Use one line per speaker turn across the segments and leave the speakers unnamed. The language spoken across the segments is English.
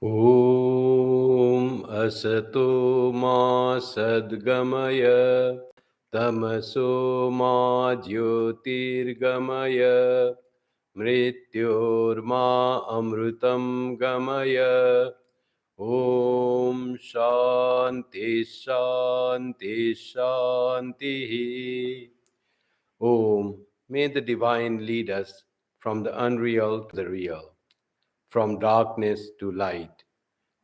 Om Asato Ma Sadgamaya Tamaso Ma Jyotirgamaya Mrityor Ma Amrutam Gamaya. Om Shanti Shanti Shanti. Om, may the divine lead us from the unreal to the real, from darkness to light,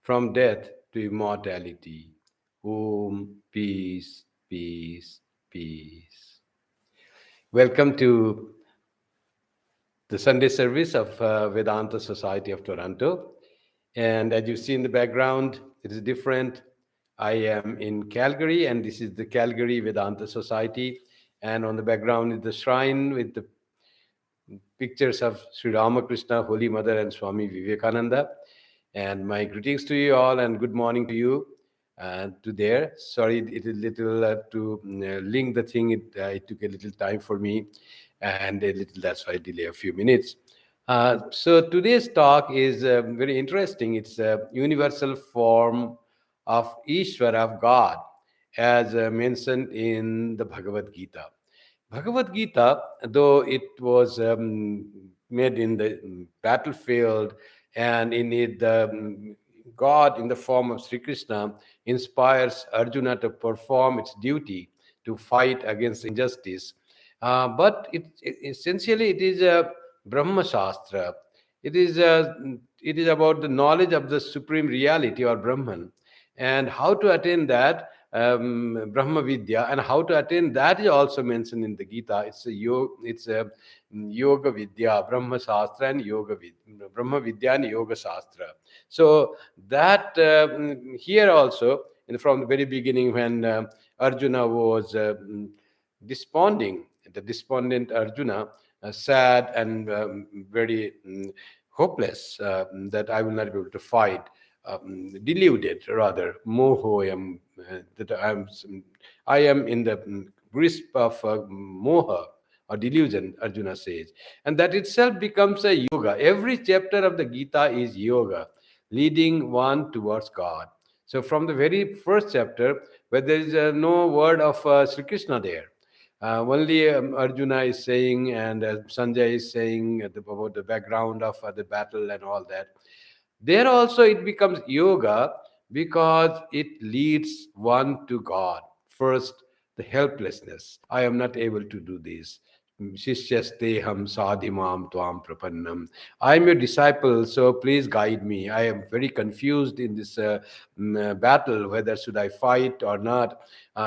from death to immortality. Om, peace, peace, peace. Welcome to the Sunday service of Vedanta Society of Toronto. And as you see in the background, it is different. I am in Calgary, and this is the Calgary Vedanta Society. And on the background is the shrine with the pictures of Sri Ramakrishna, Holy Mother, and Swami Vivekananda. And my greetings to you all, and good morning to you. To there, sorry, it is little to link the thing. It took a little time for me, and a little that's why I delay a few minutes. So today's talk is very interesting. It's a universal form of Ishvara, of God, as mentioned in the Bhagavad Gita. Bhagavad Gita, though it was made in the battlefield, and in it, the God in the form of Sri Krishna inspires Arjuna to perform its duty to fight against injustice. But essentially, it is a Brahma Shastra. It is it is about the knowledge of the supreme reality or Brahman, and how to attain that Brahma Vidya, and how to attain that is also mentioned in the Gita. It's a Yoga Vidya, Brahma Shastra, and Brahma Vidya and Yoga Shastra. So that here also, from the very beginning, when Arjuna was desponding, the despondent Arjuna, sad and very hopeless, that I will not be able to fight, deluded rather, mohoyam, that I am in the grasp of moha or delusion, Arjuna says. And that itself becomes a yoga. Every chapter of the Gita is yoga, leading one towards God. So from the very first chapter, where there is no word of Sri Krishna there, only Arjuna is saying, and Sanjay is saying about the background of the battle and all that. There also it becomes yoga because it leads one to God. First, the helplessness. I am not able to do this. Shishyasteham sadhimam tvam prapannam. I am your disciple, so please guide me. I am very confused in this battle, whether should I fight or not.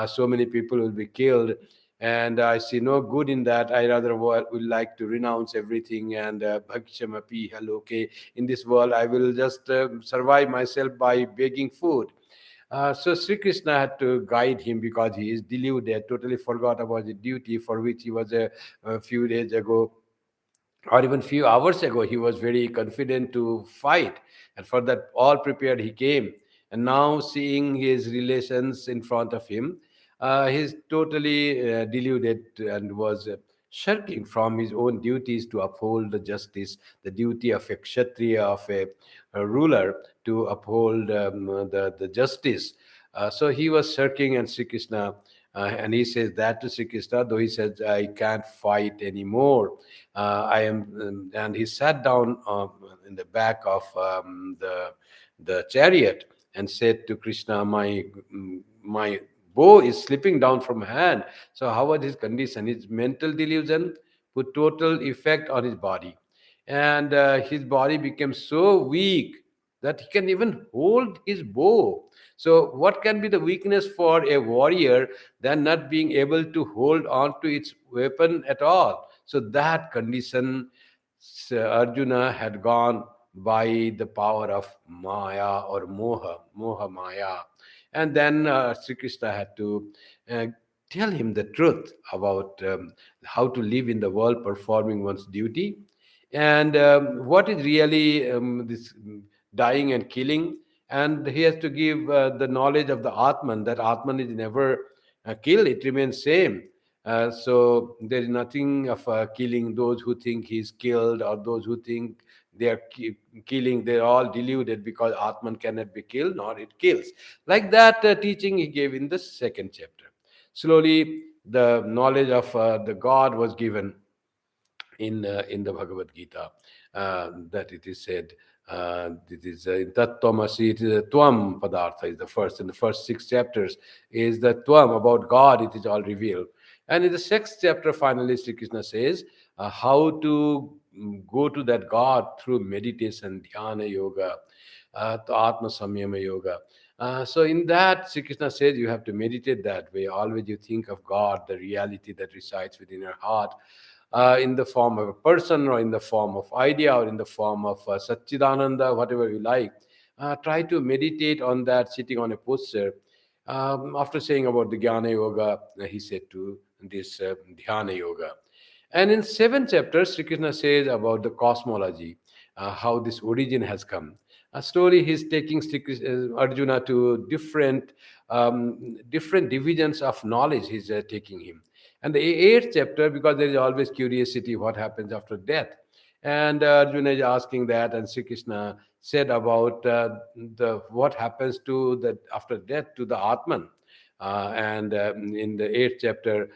So many people will be killed, and I see no good in that. I rather would like to renounce everything and bhakshamapi haloke. In this world, I will just survive myself by begging food. So Sri Krishna had to guide him because he is deluded, totally forgot about the duty for which he was a few days ago, or even few hours ago, he was very confident to fight, and for that all prepared he came. And now seeing his relations in front of him, he's totally deluded and was shirking from his own duties to uphold the justice, the duty of a kshatriya, of a ruler, to uphold the justice. So he was shirking, and Sri Krishna, and he says that to Sri Krishna, though he says, I can't fight anymore. I am, and he sat down in the back of the chariot and said to Krishna, my bow is slipping down from hand. So how was his condition? His mental delusion put total effect on his body, and his body became so weak that he can even hold his bow. So what can be the weakness for a warrior than not being able to hold on to its weapon at all? So that condition, Arjuna had gone by the power of Maya or Moha Maya. And then Sri Krishna had to uh, tell him the truth about how to live in the world, performing one's duty, and what is really this dying and killing. And he has to give the knowledge of the Atman, that Atman is never killed, it remains same. So there is nothing of killing those who think he's killed, or those who think They are killing. They're all deluded because Atman cannot be killed, nor it kills. Like that teaching he gave in the second chapter. Slowly, the knowledge of the God was given in the Bhagavad Gita, that it is said, it is in Tattvamasi, it is a Tvam Padartha is the first. In the first six chapters is the Tvam, about God, it is all revealed. And in the sixth chapter, finally, Sri Krishna says how to go to that God through meditation, dhyana yoga, to Atma Samyama yoga. So in that, Sri Krishna says you have to meditate that way. Always you think of God, the reality that resides within your heart, in the form of a person, or in the form of idea, or in the form of Satchidananda, whatever you like. Try to meditate on that sitting on a posture. After saying about the Jnana Yoga, he said to this Dhyana Yoga. And in seventh chapter, Sri Krishna says about the cosmology, how this origin has come. A story he's taking Arjuna to different divisions of knowledge. He's taking him. And the eighth chapter, because there is always curiosity, what happens after death. And Arjuna is asking that, and Sri Krishna said about the what happens to the after death to the Atman. And in the eighth chapter,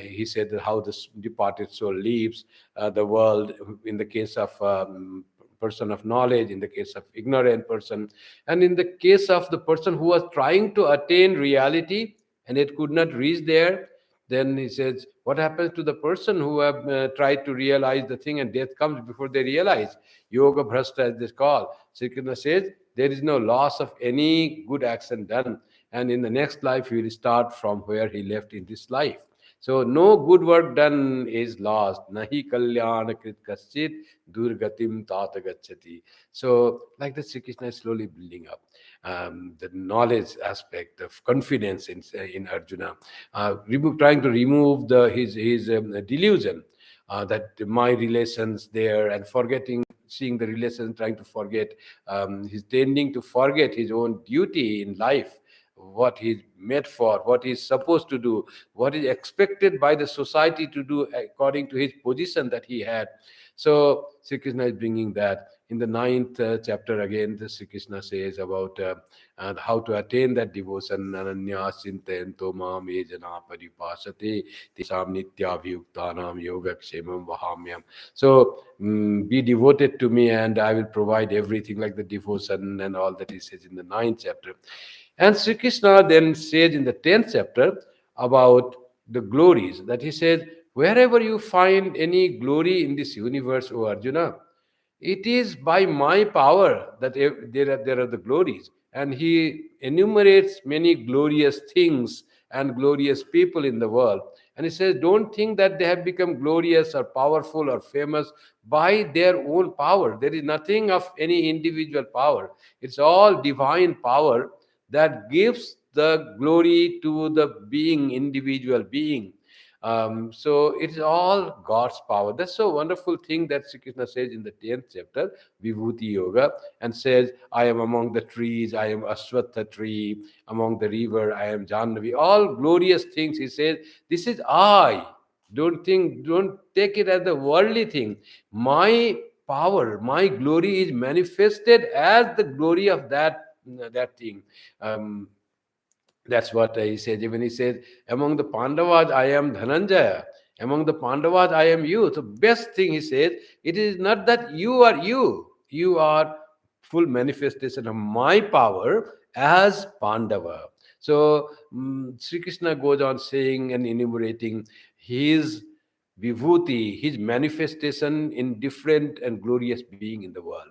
he said that how the departed soul leaves the world. In the case of person of knowledge, in the case of ignorant person, and in the case of the person who was trying to attain reality and it could not reach there, then he says, what happens to the person who have tried to realize the thing and death comes before they realize? Yoga Bhrashta, as this call. Sri Krishna says, there is no loss of any good action done. And in the next life, he will start from where he left in this life. So no good work done is lost. Nahi kalyana krit kaschit durgatim tata gacchati. So like that, Sri Krishna is slowly building up the knowledge aspect of confidence in Arjuna, trying to remove his delusion that my relations there, and forgetting, seeing the relations, trying to forget. He's tending to forget his own duty in life, what he's made for, what he's supposed to do, what is expected by the society to do according to his position that he had. So Sri Krishna is bringing that. In the ninth chapter, again, the Sri Krishna says about how to attain that devotion. Ananya chintayanto mam ye jana paripasate tesam nityabhyuktanam yogakshemam vahamyam. So be devoted to me and I will provide everything, like the devotion and all that he says in the ninth chapter. And Sri Krishna then says in the 10th chapter about the glories, that he says, wherever you find any glory in this universe, O Arjuna, it is by my power that there are the glories. And he enumerates many glorious things and glorious people in the world. And he says, don't think that they have become glorious or powerful or famous by their own power. There is nothing of any individual power. It's all divine power that gives the glory to the being, individual being. So it's all God's power. That's so wonderful thing that Sri Krishna says in the 10th chapter, Vibhuti Yoga, and says, I am among the trees, I am Ashwatha tree, among the river, I am Jannavi. All glorious things, he says, this is I. Don't take it as the worldly thing. My power, my glory is manifested as the glory of that thing. That's what he says. Even he says, among the Pandavas, I am Dhananjaya. Among the Pandavas, I am you. So best thing he says, it is not that you are you. You are full manifestation of my power as Pandava. So Sri Krishna goes on saying and enumerating his vibhuti, his manifestation in different and glorious being in the world.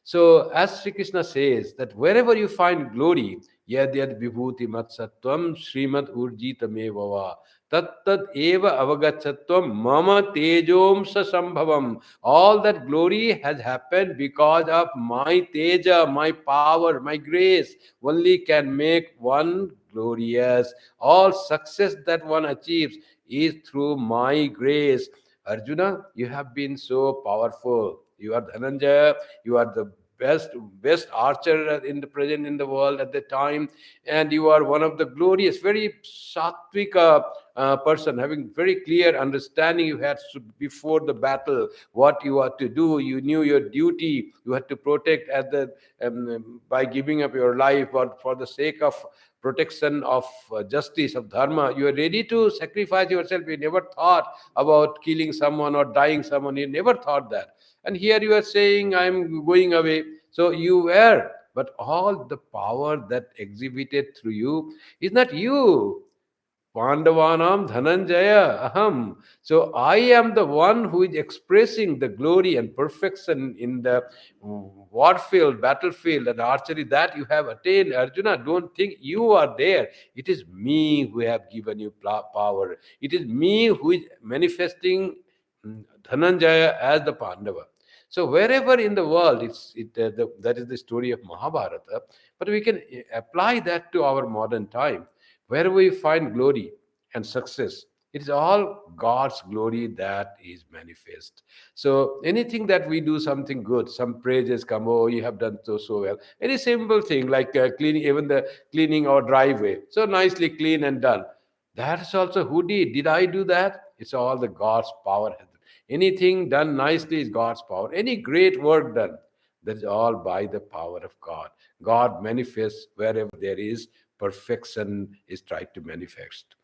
So, as Sri Krishna says, that wherever you find glory, yad yad vibhuti matsatvam srimad urjitamevava tat eva avagatsatvam mama tejom sasambhavam. All that glory has happened because of my teja, my power, my grace. Only can make one glorious. All success that one achieves is through my grace. Arjuna, you have been so powerful. You are Dhananjaya. You are the best archer in the present in the world at the time, and you are one of the glorious, very sattvic person, having very clear understanding. You had before the battle what you are to do. You knew your duty. You had to protect at the by giving up your life, but for the sake of protection of justice, of dharma, you are ready to sacrifice yourself. You never thought about killing someone or dying someone. You never thought that. And here you are saying, I'm going away. So you were, but all the power that exhibited through you is not you. Pandavanam Dhananjaya Aham. So I am the one who is expressing the glory and perfection in the warfield, battlefield, and archery that you have attained. Arjuna, don't think you are there. It is me who have given you power. It is me who is manifesting Dhananjaya as the Pandava. So wherever in the world, that is the story of Mahabharata. But we can apply that to our modern time. Where we find glory and success, it is all God's glory that is manifest. So anything that we do something good, some praises come, oh, you have done so well. Any simple thing like cleaning, even the cleaning our driveway, so nicely clean and done. That is also who did. Did I do that? It's all the God's power. Anything done nicely is God's power. Any great work done, that is all by the power of God. God manifests wherever there is perfection is tried to manifest.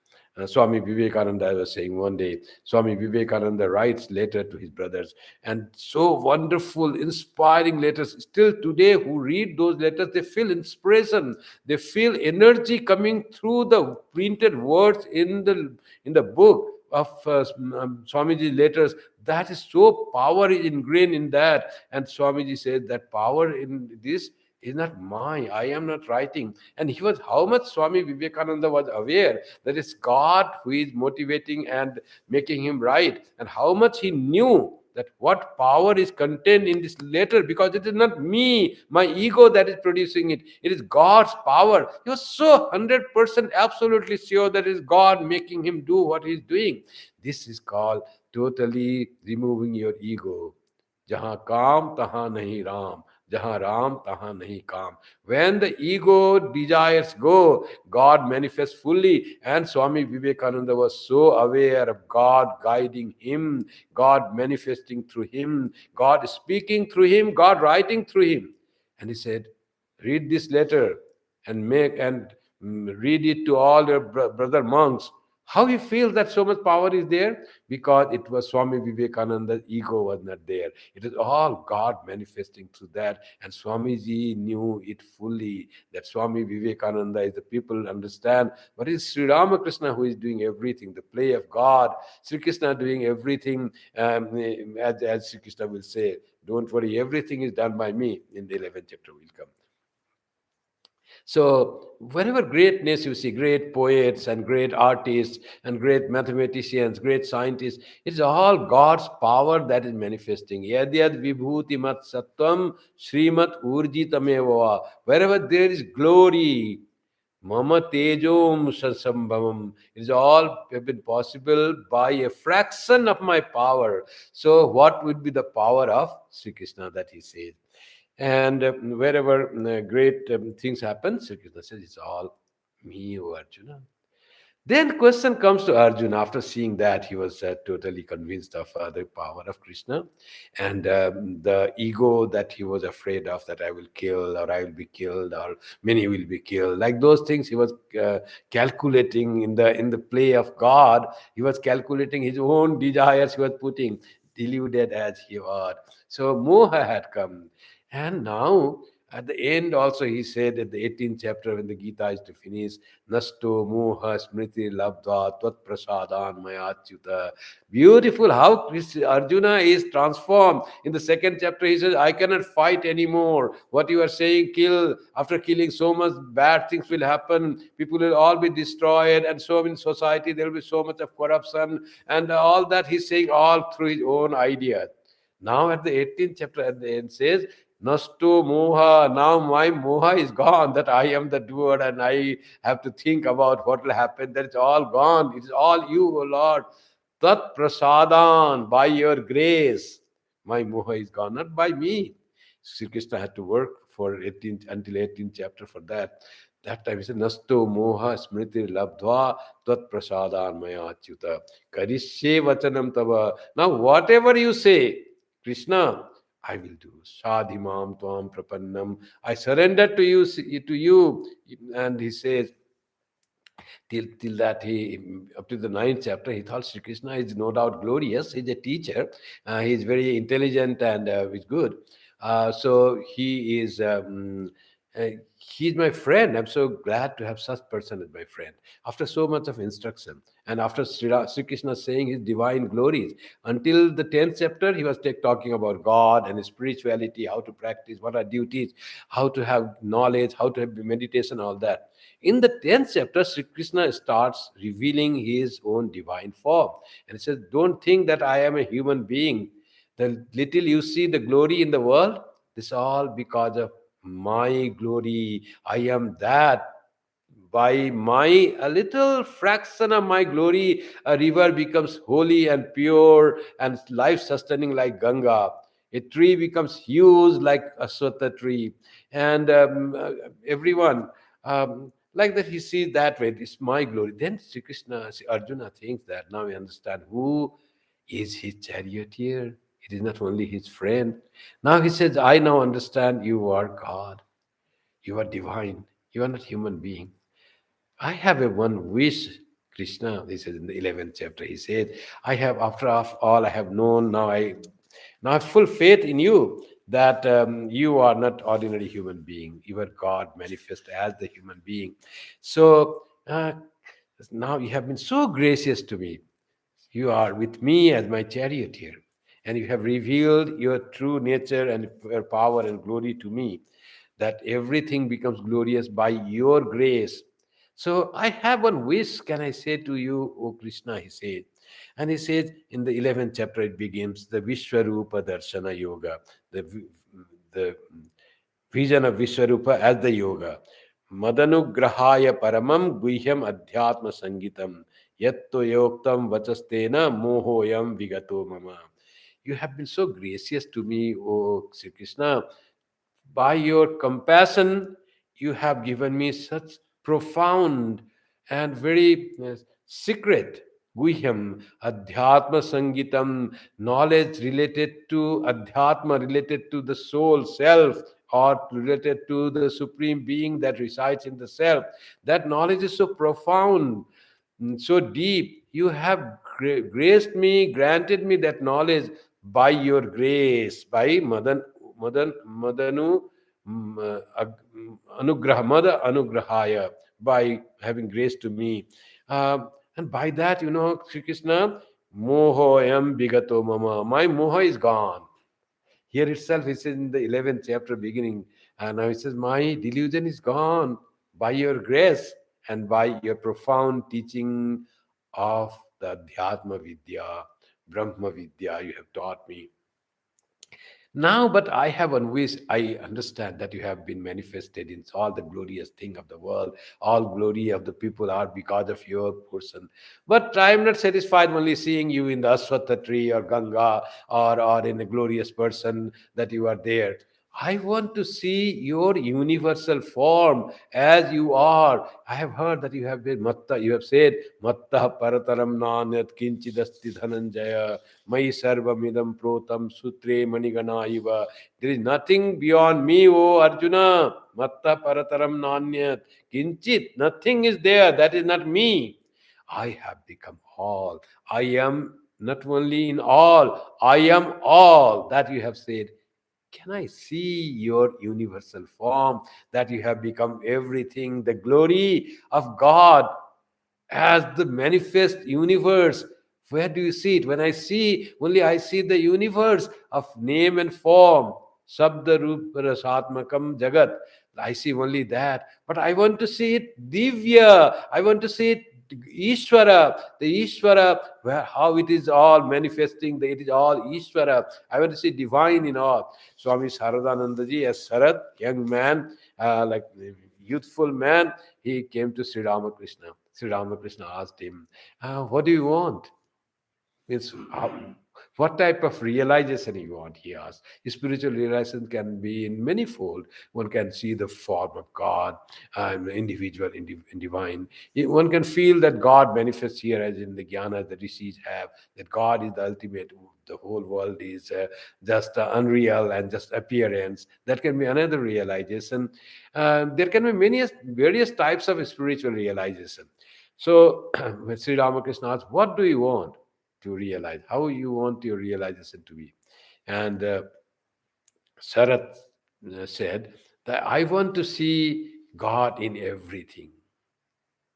Swami Vivekananda was saying one day, Swami Vivekananda writes letter to his brothers, and so wonderful, inspiring letters. Still today, who read those letters, they feel inspiration, they feel energy coming through the printed words in the book of Swamiji's letters. That is so power is ingrained in that, and Swamiji said that power in this is not mine. I am not writing. And he was how much Swami Vivekananda was aware that it's God who is motivating and making him write, and how much he knew that what power is contained in this letter, because it is not me, my ego that is producing it. It is God's power. He was so 100% absolutely sure that it is God making him do what he is doing. This is called totally removing your ego. Jahan kam, tahan nahi ram. Jahan Ram, tahan nahi kam. When the ego desires go, God manifests fully. And Swami Vivekananda was so aware of God guiding him, God manifesting through him, God speaking through him, God writing through him. And he said, read this letter and read it to all your brother monks. How he feels that so much power is there? Because it was Swami Vivekananda's ego was not there. It is all God manifesting through that. And Swamiji knew it fully, that Swami Vivekananda is the people understand. But it's Sri Ramakrishna who is doing everything, the play of God. Sri Krishna doing everything, as Sri Krishna will say, don't worry, everything is done by me. In the 11th chapter will come. So, wherever greatness you see, great poets and great artists and great mathematicians, great scientists, it's all God's power that is manifesting. Yad yad vibhuti mat sattvam srimat urjitameva. Wherever there is glory, mama tejom sasambhavam, it is all have been possible by a fraction of my power. So, what would be the power of Sri Krishna that he says? And wherever great things happen, Sri Krishna says, it's all me, O Arjuna. Then question comes to Arjuna. After seeing that, he was totally convinced of the power of Krishna, and the ego that he was afraid of, that I will kill or I will be killed or many will be killed. Like those things, he was calculating in the play of God. He was calculating his own desires. He was putting deluded as he was. So moha had come, and now. At the end, also, he said at the 18th chapter, when the Gita is to finish, Nasto moha smriti labdva tvat prasadan mayachyuta. Beautiful how Arjuna is transformed. In the second chapter, he says, I cannot fight anymore. What you are saying, kill. After killing, so much bad things will happen. People will all be destroyed. And so in society, there will be so much of corruption. And all that he's saying, all through his own ideas. Now at the 18th chapter, at the end, says, Nasto moha, now my moha is gone, that I am the doer and I have to think about what will happen. That is all gone. It is all you, O Lord. Tat prasadan, by your grace. My moha is gone, not by me. Sri Krishna had to work for 18th until 18th chapter for that. That time he said, Nasto moha smriti labdhva tvat prasadan maya achyuta karishye vachanam tava. Now, whatever you say, Krishna, I will do. Sadhimam tvam prapannam. I surrender to you. And he says, till that he up to the ninth chapter he thought Sri Krishna is no doubt glorious. He's a teacher. He's very intelligent and is good. So uh, he's my friend. I'm so glad to have such person as my friend. After so much of instruction and after Sri Krishna saying his divine glories, until the 10th chapter he was talking about God and spirituality, how to practice, what are duties, how to have knowledge, how to have meditation, all that. In the 10th chapter, Sri Krishna starts revealing his own divine form. And he says, don't think that I am a human being. The little you see the glory in the world, this all because of my glory. I am that. By my a little fraction of my glory, a river becomes holy and pure and life sustaining like Ganga. A tree becomes huge like a Swata tree. And everyone, like that, he sees that way. It's my glory. Then Arjuna thinks that now we understand who is his charioteer. It is not only his friend. Now he says, I now understand you are God. You are divine. You are not human being. I have a one wish, Krishna. This is in the 11th chapter. He said, I have, after all I have known, now I have full faith in you that you are not ordinary human being. You are God manifest as the human being. So now you have been so gracious to me. You are with me as my charioteer, and you have revealed your true nature and your power and glory to me, that everything becomes glorious by your grace. So I have one wish, can I say to you, O Krishna, he said. And he says in the 11th chapter, it begins the Viswarupa Darshana Yoga, the vision of Viswarupa as the yoga. Madanugrahaya paramam guhyam adhyatma sangitam yatto yoktam vachastena mohoyam vigato mama. You have been so gracious to me, O Sri Krishna. By your compassion, you have given me such profound and very secret guhyam, adhyatma sangitam, knowledge related to adhyatma, related to the soul, self, or related to the supreme being that resides in the self. That knowledge is so profound, so deep. You have graced me, granted me that knowledge by your grace, by Madanu Anugraha, Mada Anugrahaya, by having grace to me. And by that, Sri Krishna, Moho am bigato mama. My moha is gone. Here itself, it says in the 11th chapter beginning, and now it says, my delusion is gone by your grace and by your profound teaching of the Dhyatma Vidya, Brahma Vidya you have taught me. Now, but I have one wish. I understand that you have been manifested in all the glorious thing of the world. All glory of the people are because of your person. But I am not satisfied only seeing you in the Aswatha tree or Ganga, or in a glorious person that you are there. I want to see your universal form as you are. I have heard that you have been Matta, you have said, Matta Parataram Nanyat Kinchidasti Dhananjaya. Mai sarvamidam protam sutre manigana iva. There is nothing beyond me, O Arjuna. Matta parataram nanyat. Kinchit. Nothing is there. That is not me. I have become all. I am not only in all. I am all. That you have said. Can I see your universal form? That you have become everything. The glory of God as the manifest universe. Where do you see it? When I see, only I see the universe of name and form. Sabda Rupa Rasatmakam Jagat. I see only that. But I want to see it Divya. I want to see it Ishvara. The Ishvara, where how it is all manifesting, it is all Ishvara. I want to see divine in all. Swami Saradanandaji, a Sarad, young man, like youthful man, he came to Sri Ramakrishna. Sri Ramakrishna asked him, what do you want? Means, What type of realization you want, he asked. Spiritual realization can be in many fold. One can see the form of God, individual, divine. One can feel that God manifests here, as in the jnana the rishis have, that God is the ultimate. The whole world is just unreal and just appearance. That can be another realization. There can be many various types of spiritual realization. So when Sri Ramakrishna asks, what do you want to realize? How you want your realization to be? And Sarat said that I want to see God in everything.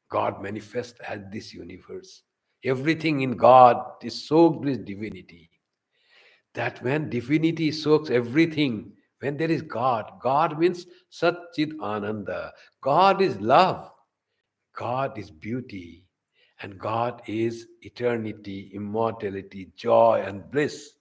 God manifests as this universe. Everything in God is soaked with divinity. That when divinity soaks everything, when there is God, God means Satchit Ananda. God is love. God is beauty, and God is eternity, immortality, joy, and bliss.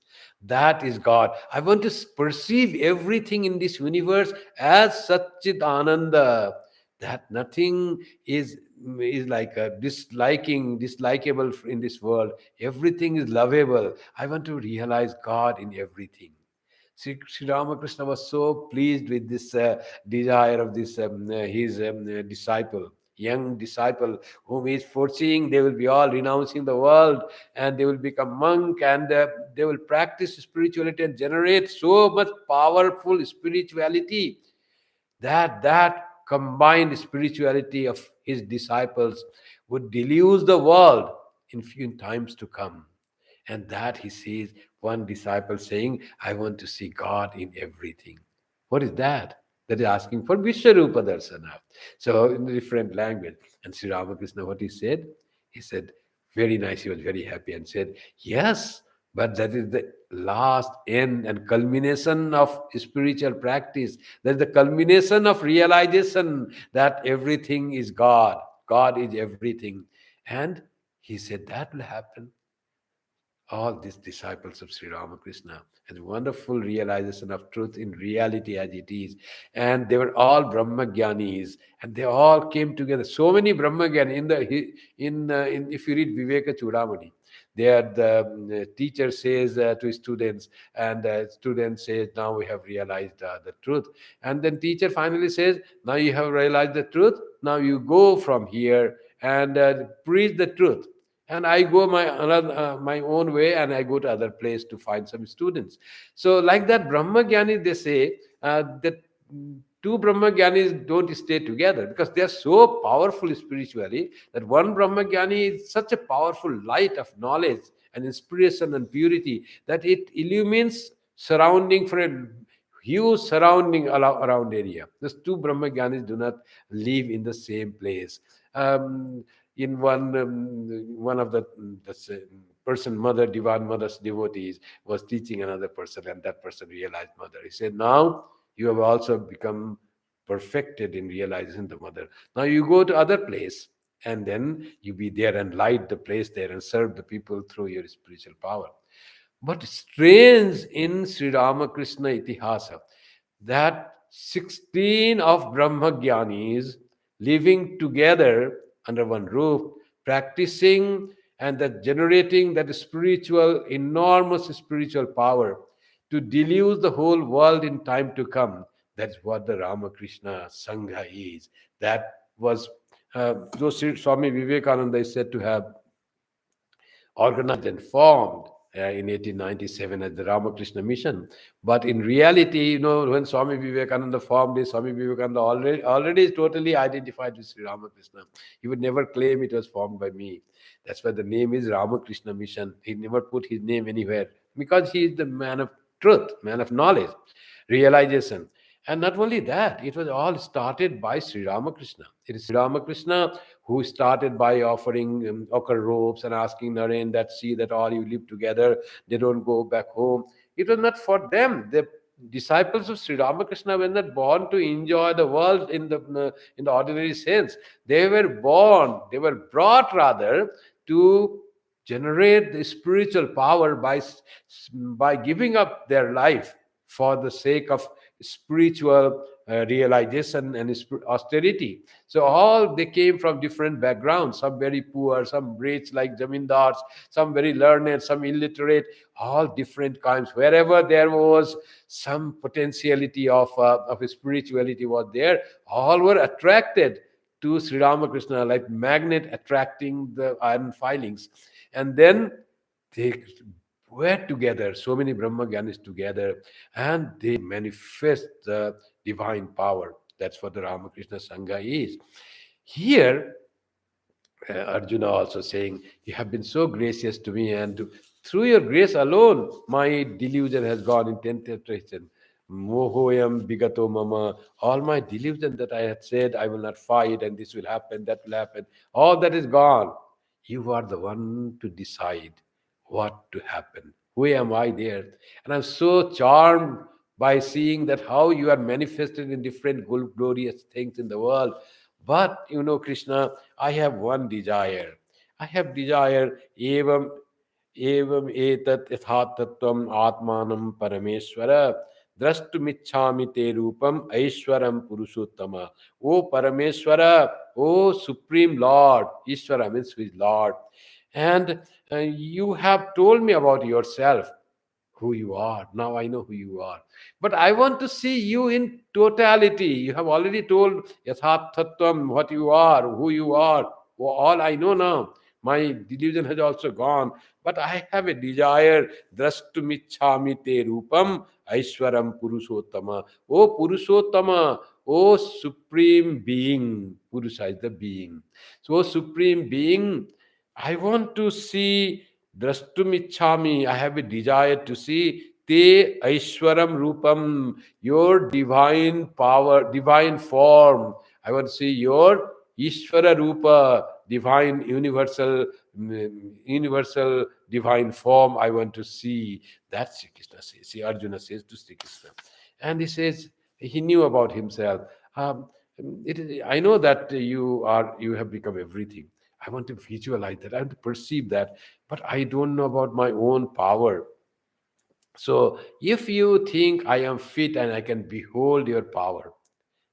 That is God. I want to perceive everything in this universe as Satchit Ananda. That nothing is like a dislikable in this world. Everything is lovable. I want to realize God in everything. Sri Ramakrishna was so pleased with this desire of this his disciple, young disciple, whom he is foreseeing they will be all renouncing the world and they will become monk, and they will practice spirituality and generate so much powerful spirituality that combined spirituality of his disciples would deluge the world in few times to come. And that he sees one disciple saying, I want to see God in everything. What is that? That is asking for Viswarupa Darshana. So in a different language. And Sri Ramakrishna, what he said? He said, very nice. He was very happy and said, yes, but that is the last end and culmination of spiritual practice. That's the culmination of realization that everything is God. God is everything. And he said that will happen. All these disciples of Sri Ramakrishna and wonderful realization of truth in reality as it is. And they were all Brahmagyanis, and they all came together. So many Brahmagyanis in if you read Viveka Chudamani, there the teacher says to his students, and student says, now we have realized the truth. And then teacher finally says, now you have realized the truth. Now you go from here and preach the truth, and I go my own way, and I go to other place to find some students. So like that Brahmagyanis, they say that two Brahmagyanis don't stay together because they are so powerful spiritually, that one Brahmagyani is such a powerful light of knowledge and inspiration and purity that it illumines surrounding for a huge surrounding around area. Those two Brahmagyanis do not live in the same place. In one of the person, mother, divine mother's devotees, was teaching another person, and that person realized mother. He said, now you have also become perfected in realizing the mother. Now you go to other place, and then you be there and light the place there and serve the people through your spiritual power. But strange in Sri Ramakrishna Itihasa that 16 of Brahmagyanis living together under one roof, practicing and that generating that spiritual, enormous spiritual power to deluge the whole world in time to come. That's what the Ramakrishna Sangha is. That was though Swami Vivekananda is said to have organized and formed in 1897 as the Ramakrishna Mission. But in reality, when Swami Vivekananda formed it, Swami Vivekananda already is totally identified with Sri Ramakrishna. He would never claim it was formed by me. That's why the name is Ramakrishna Mission. He never put his name anywhere because he is the man of truth, man of knowledge, realization. And not only that, it was all started by Sri Ramakrishna. It is Sri Ramakrishna who started by offering ochre robes and asking Naren that see that all you live together, they don't go back home. It was not for them. The disciples of Sri Ramakrishna were not born to enjoy the world in the ordinary sense. They were born, they were brought rather to generate the spiritual power by giving up their life for the sake of spiritual realization and austerity. So all they came from different backgrounds, some very poor, some rich like zamindars, some very learned, some illiterate, all different kinds. Wherever there was some potentiality of spirituality was there, all were attracted to Sri Ramakrishna like magnet attracting the iron filings. And then they were together, so many Brahma Gyanis together, and they manifest the divine power. That's what the Ramakrishna Sangha is. Here, Arjuna also saying, "You have been so gracious to me, and through your grace alone, my delusion has gone in 10th iteration. Mohoyam bigato mama, all my delusion that I had said, I will not fight, and this will happen, that will happen, all that is gone. You are the one to decide what to happen. Who am I there?" And I'm so charmed by seeing that how you are manifested in different glorious things in the world. But Krishna, I have one desire. I have desire, evam etat yathattatvam atmanam parameshwara drashtumichhami te rupam aishwaram purushottama. O Parameshwara, O Supreme Lord, Ishwara means his Lord. And you have told me about yourself, who you are. Now I know who you are. But I want to see you in totality. You have already told Yathathatvam, what you are, who you are. All I know now. My delusion has also gone. But I have a desire. Drashtumichhami te rupam aishwaram purushottama. O Purushottama, O Supreme Being. Purusha is the being. So, Supreme Being, I want to see Drashtumichhami. I have a desire to see Te Aishwaram Rupam, your divine power, divine form. I want to see your Ishvara Rupa, divine universal divine form. I want to see. That Sri Krishna says. See, Arjuna says to Sri Krishna. And he says, he knew about himself. I know that you have become everything. I want to visualize that. I want to perceive that. But I don't know about my own power. So if you think I am fit and I can behold your power,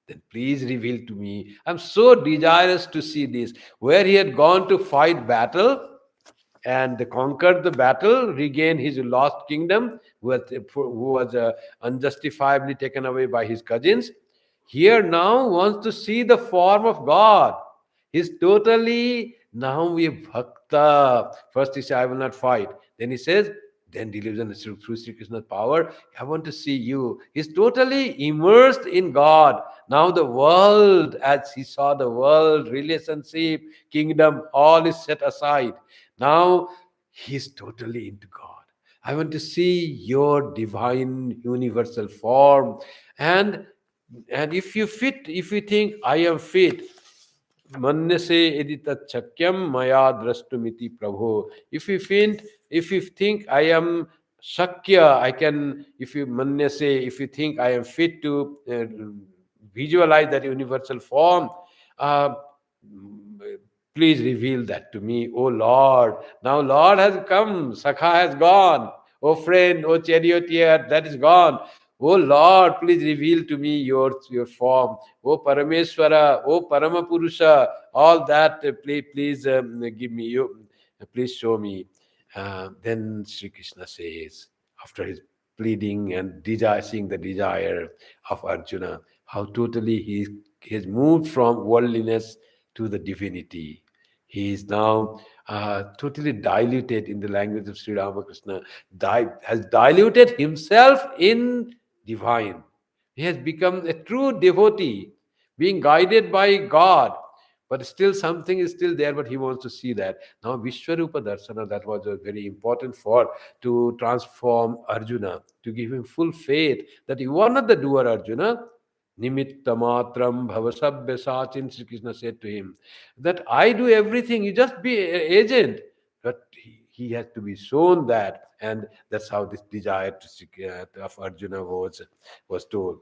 then please reveal to me. I'm so desirous to see this. Where he had gone to fight battle and conquered the battle, regained his lost kingdom, who was unjustifiably taken away by his cousins. Here now wants to see the form of God. He's totally now a bhakta. First he says, I will not fight. Then he says, then delusion is through Sri Krishna's power. I want to see you. He's totally immersed in God. Now the world, as he saw the world, relationship, kingdom, all is set aside. Now he's totally into God. I want to see your divine universal form. And if you think I am fit, Mannase edita chakyam maya drastumiti prabho. If you think I am shakya, I can, if you mannase, if you think I am fit to visualize that universal form, uh, please reveal that to me, O Lord. Now Lord has come, Sakha has gone. O friend, O charioteer, that is gone. O Lord, please reveal to me your form. O Parameshwara, O Paramapurusha, all that, please give me, please show me. Then Sri Krishna says, after his pleading and seeing the desire of Arjuna, how totally he has moved from worldliness to the divinity. He is now totally diluted, in the language of Sri Ramakrishna, has diluted himself in divine. He has become a true devotee, being guided by God. But still something is still there, but he wants to see that. Now Viswarupa Darshana, that was very important to transform Arjuna, to give him full faith that you are not the doer, Arjuna. Nimitta matram bhavasabhya sachin, Sri Krishna said to him, that I do everything, you just be an agent. But he has to be shown that, and that's how this desire of Arjuna was told.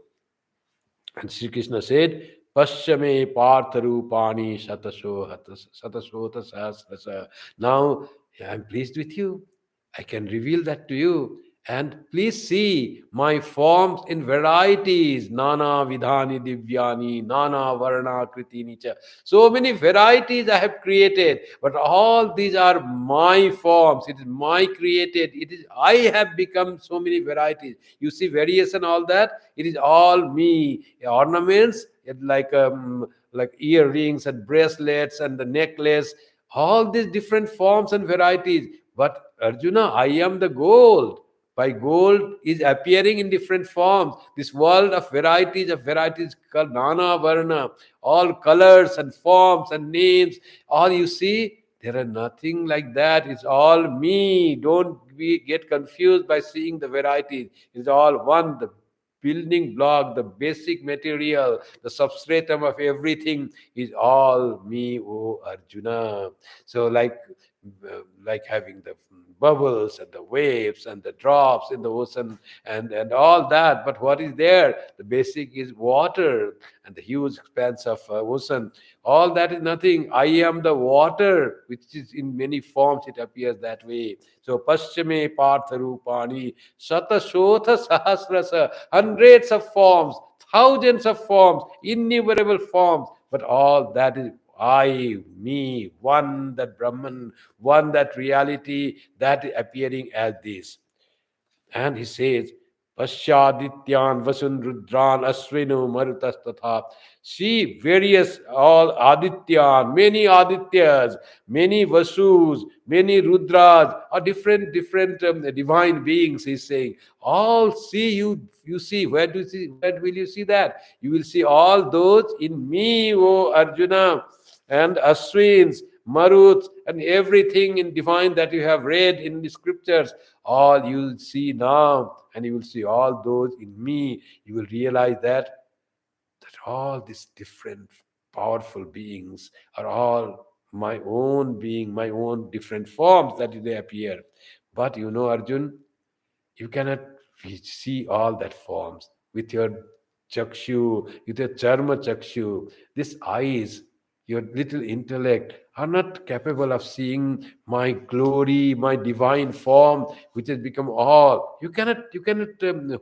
And Sri Krishna said, Pasyame partharupani satasota sahasrasa. Now I am pleased with you. I can reveal that to you. And please see my forms in varieties. Nana vidhani divyani, nana varna kritini cha. So many varieties I have created, but all these are my forms. It is my created. It is I have become so many varieties. You see variation, all that. It is all me. Ornaments like earrings and bracelets and the necklace. All these different forms and varieties. But Arjuna, I am the gold. By gold is appearing in different forms. This world of varieties called Nana Varna, all colors and forms and names, all you see, there are nothing like that. It's all me. Don't get confused by seeing the varieties. It's all one. The building block, the basic material, the substratum of everything is all me, O Arjuna. So like having the bubbles and the waves and the drops in the ocean and all that, but what is there? The basic is water and the huge expanse of ocean. All that is nothing. I am the water, which is in many forms. It appears that way. So paschame partharupani satashotha sahasrasa, hundreds of forms, thousands of forms, innumerable forms, but all that is I, me, one, that Brahman, one, that reality, that appearing as this. And he says, Pasyadityan Vasun Rudran Aswinu Marutas Tatha. See various all Adityan, many Adityas, many Vasus, many Rudras, or different divine beings, he's saying. All see you see, where will you see that? You will see all those in me, O Arjuna, and Aswins, Maruts, and everything in divine that you have read in the scriptures, all you will see now, and you will see all those in me. You will realize that all these different powerful beings are all my own being, my own different forms that they appear. But you know, Arjun, you cannot see all that forms with your chakshu, with your charma chakshu. These eyes, your little intellect, are not capable of seeing my glory, my divine form, which has become all. You cannot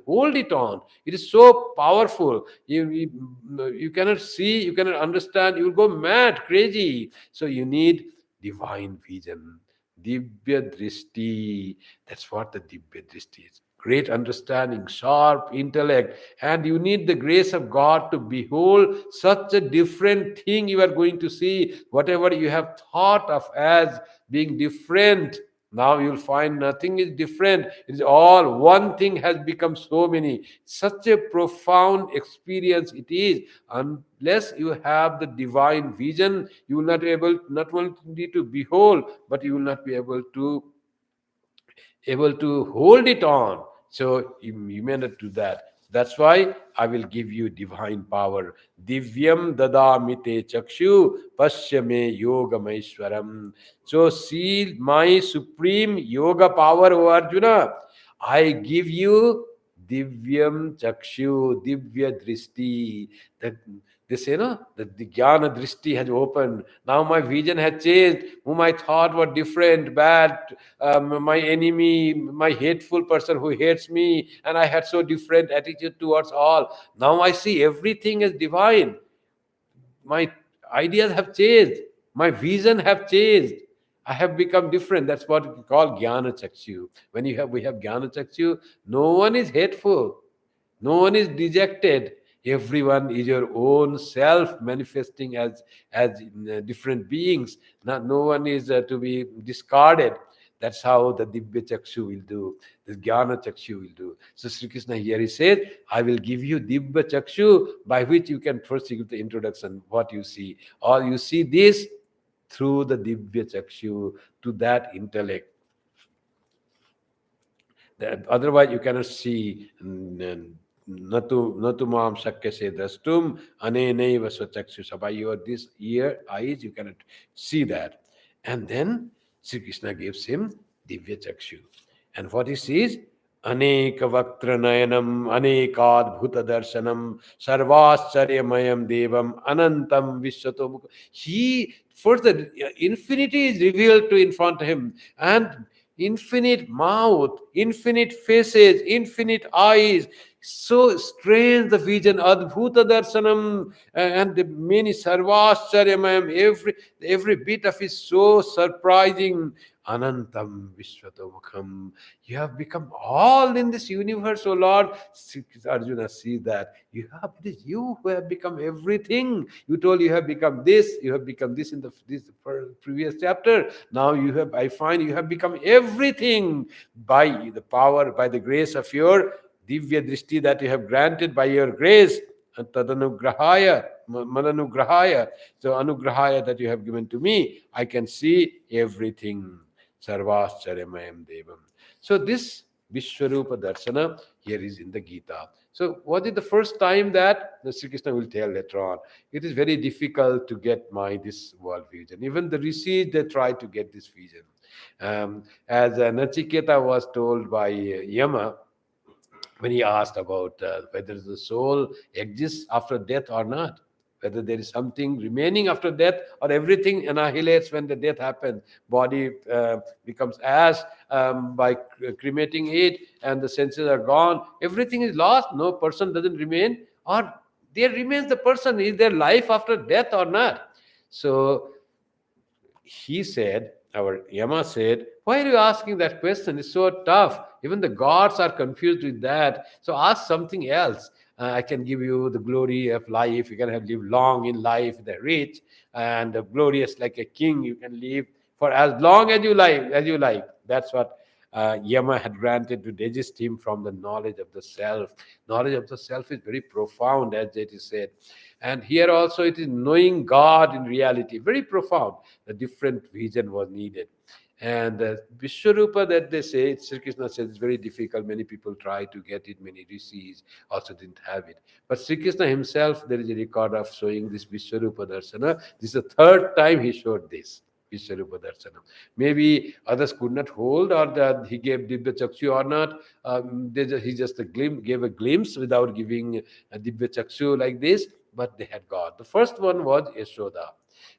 hold it on. It is so powerful. You cannot see, you cannot understand. You will go mad, crazy. So you need divine vision, Divya Drishti. That's what the Divya Drishti is. Great understanding, sharp intellect, and you need the grace of God to behold such a different thing you are going to see. Whatever you have thought of as being different, now you'll find nothing is different. It is all one thing has become so many. Such a profound experience it is. Unless you have the divine vision, you will not be able not only to behold, but you will not be able to hold it on. So you may not do that. That's why I will give you divine power. Divyam dadamite chakshu pashyame yogamaishwaram. So see my supreme yoga power, O Arjuna. I give you divyam chakshu, divya drishti. The, this, the jnana drishti has opened. Now my vision has changed. Whom I thought were different, bad, my enemy, my hateful person who hates me, and I had so different attitude towards all. Now I see everything as divine. My ideas have changed. My vision have changed. I have become different. That's what we call jnana chakshu. When we have jnana chakshu, no one is hateful. No one is dejected. Everyone is your own self manifesting as different beings. No one is to be discarded. That's how the Divya Chakshu will do. The Jnana Chakshu will do. So Sri Krishna here he says, I will give you Divya Chakshu, by which you can first give the introduction, what you see. Or you see this through the Divya Chakshu, to that intellect. Otherwise you cannot see. Natu mam shakya se drastum anenaiva swachakshusa. By your this eyes you cannot see that. And then Sri Krishna gives him Divya Chakshu. And what he sees? Aneka Vaktra Nayanam, Anekadbhuta Darshanam, Sarvascharyamayam Devam, Anantam Vishwatomukha. He, first the infinity is revealed to in front of him, and infinite mouth, infinite faces, infinite eyes. So strange the vision, Adbhuta Darshanam, and the many Sarvascharyamam, every bit of it so surprising. Anantam Vishwatomukham. You have become all in this universe, O Lord. Arjuna sees that. It is you who have become everything. You told you have become this, you have become this in this previous chapter. Now I find you have become everything by the power, by the grace of your Divya Drishti that you have granted by your grace. Tadanugrahaya, Mananugrahaya. So, Anugrahaya that you have given to me, I can see everything. Sarvascharyamam Devam. So, this Vishwarupa Darshana here is in the Gita. So, what is the first time that Sri Krishna will tell later on? It is very difficult to get this world vision. Even the rishis, they try to get this vision. As Nachiketa was told by Yama, when he asked about whether the soul exists after death or not, whether there is something remaining after death or everything annihilates when the death happens. Body becomes ash by cremating it, and the senses are gone. Everything is lost. No person doesn't remain, or there remains the person. Is there life after death or not? So he said, our Yama said, why are you asking that question? It's so tough. Even the gods are confused with that. So ask something else. I can give you the glory of life. You can live long in life, the rich and the glorious like a king. You can live for as long as you like. That's what Yama had granted to desist him from the knowledge of the self. Knowledge of the self is very profound, as it is said. And here also it is knowing God in reality, very profound. The different vision was needed. And Vishwarupa that they say, Sri Krishna says it's very difficult. Many people try to get it, many rishis also didn't have it. But Sri Krishna himself, there is a record of showing this Vishwarupa Darshana. This is the third time he showed this. Viswarupa Darshana. Maybe others could not hold, or that he gave Divya Chakshu or not. He just gave a glimpse without giving a Divya Chakshu like this, but they had got. The first one was Yashoda.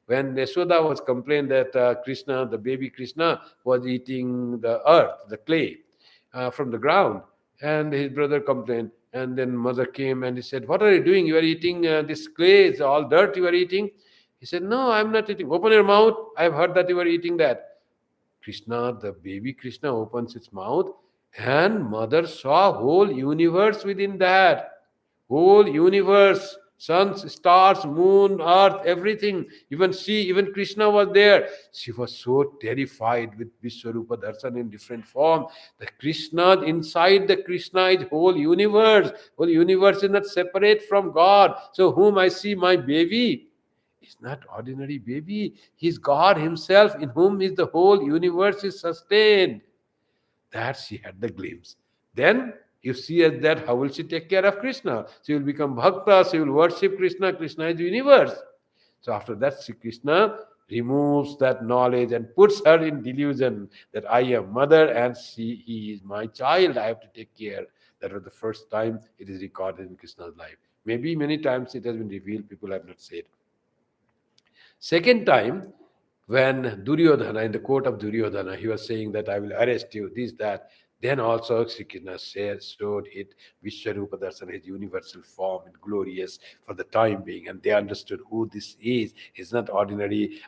When Yashoda was complained that Krishna, the baby Krishna, was eating the earth, the clay from the ground, and his brother complained. And then mother came and he said, what are you doing? You are eating this clay, it's all dirt you are eating. He said, no, I'm not eating. Open your mouth. I've heard that you are eating that. Krishna, the baby Krishna, opens its mouth, and mother saw whole universe within that. Whole universe, suns, stars, moon, earth, everything. Even she, even Krishna was there. She was so terrified with Viswarupa Darshan in different form. The Krishna, inside the Krishna is whole universe. Whole universe is not separate from God. So whom I see, my baby, is not ordinary baby. He's God himself, in whom is the whole universe is sustained. That she had the glimpse. Then if she has that, how will she take care of Krishna? She will become Bhakta, she will worship Krishna. Krishna is the universe. So after that, Sri Krishna removes that knowledge and puts her in delusion that I am mother and he is my child. I have to take care. That was the first time it is recorded in Krishna's life. Maybe many times it has been revealed, people have not said. Second time, when Duryodhana, in the court of Duryodhana, he was saying that I will arrest you, this, that. Then also Sri Krishna showed it, Vishwarupa Darsana, his universal form and glorious for the time being. And they understood who this is. He's not ordinary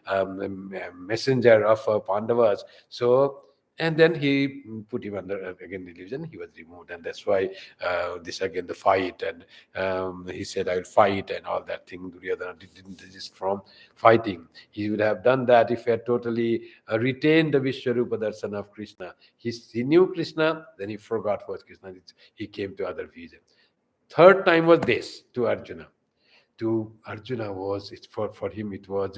messenger of Pandavas. So, and then he put him under again delusion. He was removed, and that's why this again the fight. And he said, "I will fight," and all that thing. Duryodhana didn't desist from fighting. He would have done that if he had totally retained the Vishwarupa darshan of Krishna. He knew Krishna, then he forgot what Krishna did. He came to other vision. Third time was this to Arjuna. To Arjuna was for him it was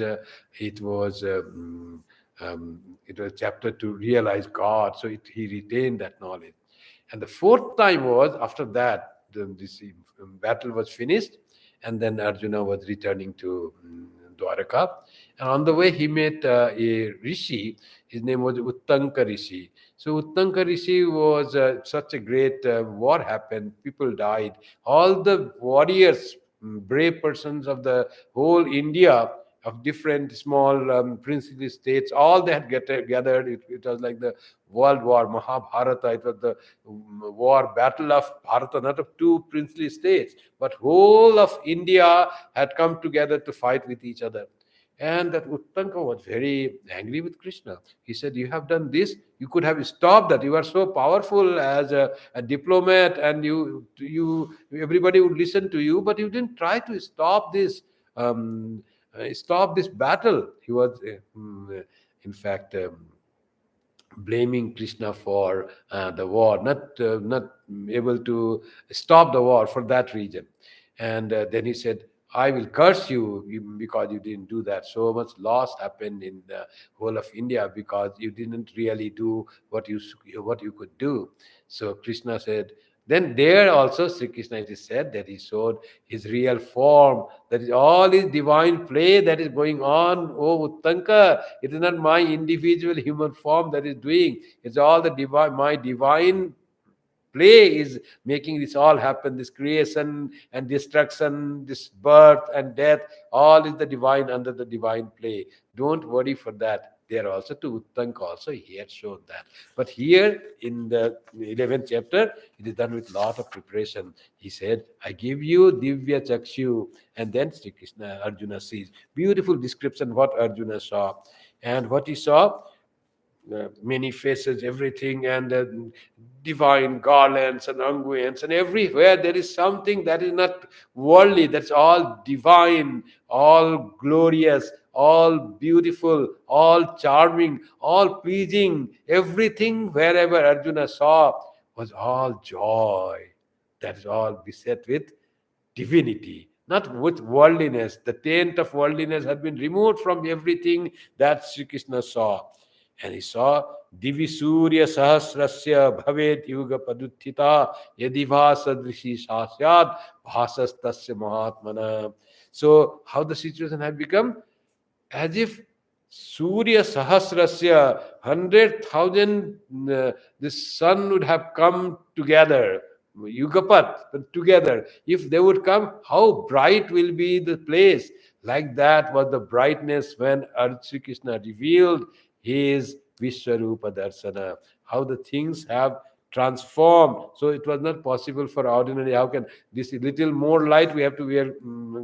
it was a chapter to realize God. So he retained that knowledge. And the fourth time was after that this battle was finished, and then Arjuna was returning to Dwaraka. And on the way, he met a rishi. His name was Uttanka Rishi. So Uttanka Rishi was such a great war happened. People died. All the warriors, brave persons of the whole India of different small princely states. All they had gathered. It was like the world war, Mahabharata. It was the war, battle of Bharata, not of two princely states, but whole of India had come together to fight with each other. And that Uttanka was very angry with Krishna. He said, "You have done this. You could have stopped that. You are so powerful as a diplomat, and everybody would listen to you, but you didn't try to stop this. Stop this battle." He was, in fact, blaming Krishna for the war, not able to stop the war for that reason. And then he said, "I will curse you because you didn't do that. So much loss happened in the whole of India because you didn't really do what you could do." So Krishna said. Then there also Sri Krishna, it is said that he showed his real form. That is all his divine play that is going on. Oh Uttanka, it is not my individual human form that is doing. It's all the divine, my divine play is making this all happen. This creation and destruction, this birth and death, all is the divine, under the divine play. Don't worry for that. There also to Uttanka also he had shown that. But here in the 11th chapter, it is done with lot of preparation. He said, "I give you Divya Chakshu." And then Sri Krishna, Arjuna sees. Beautiful description what Arjuna saw. And what he saw, many faces, everything, and divine garlands and unguents, and everywhere there is something that is not worldly, that's all divine, all glorious, all beautiful, all charming, all pleasing. Everything wherever Arjuna saw was all joy. That is all beset with divinity, not with worldliness. The taint of worldliness had been removed from everything that Sri Krishna saw. And he saw Divi Surya Sahasrasya Bhavet Yuga Paduttita Yadiva Sadrishi Sasyad Bhasastasya Mahatmana. So, how the situation had become? As if Surya Sahasrasya, 100,000, the sun would have come together, Yugapat, together. If they would come, how bright will be the place? Like that was the brightness when Sri Krishna revealed his Viswarupa Darshana. How the things have transformed. So it was not possible for ordinary. How can this little more light? We have to wear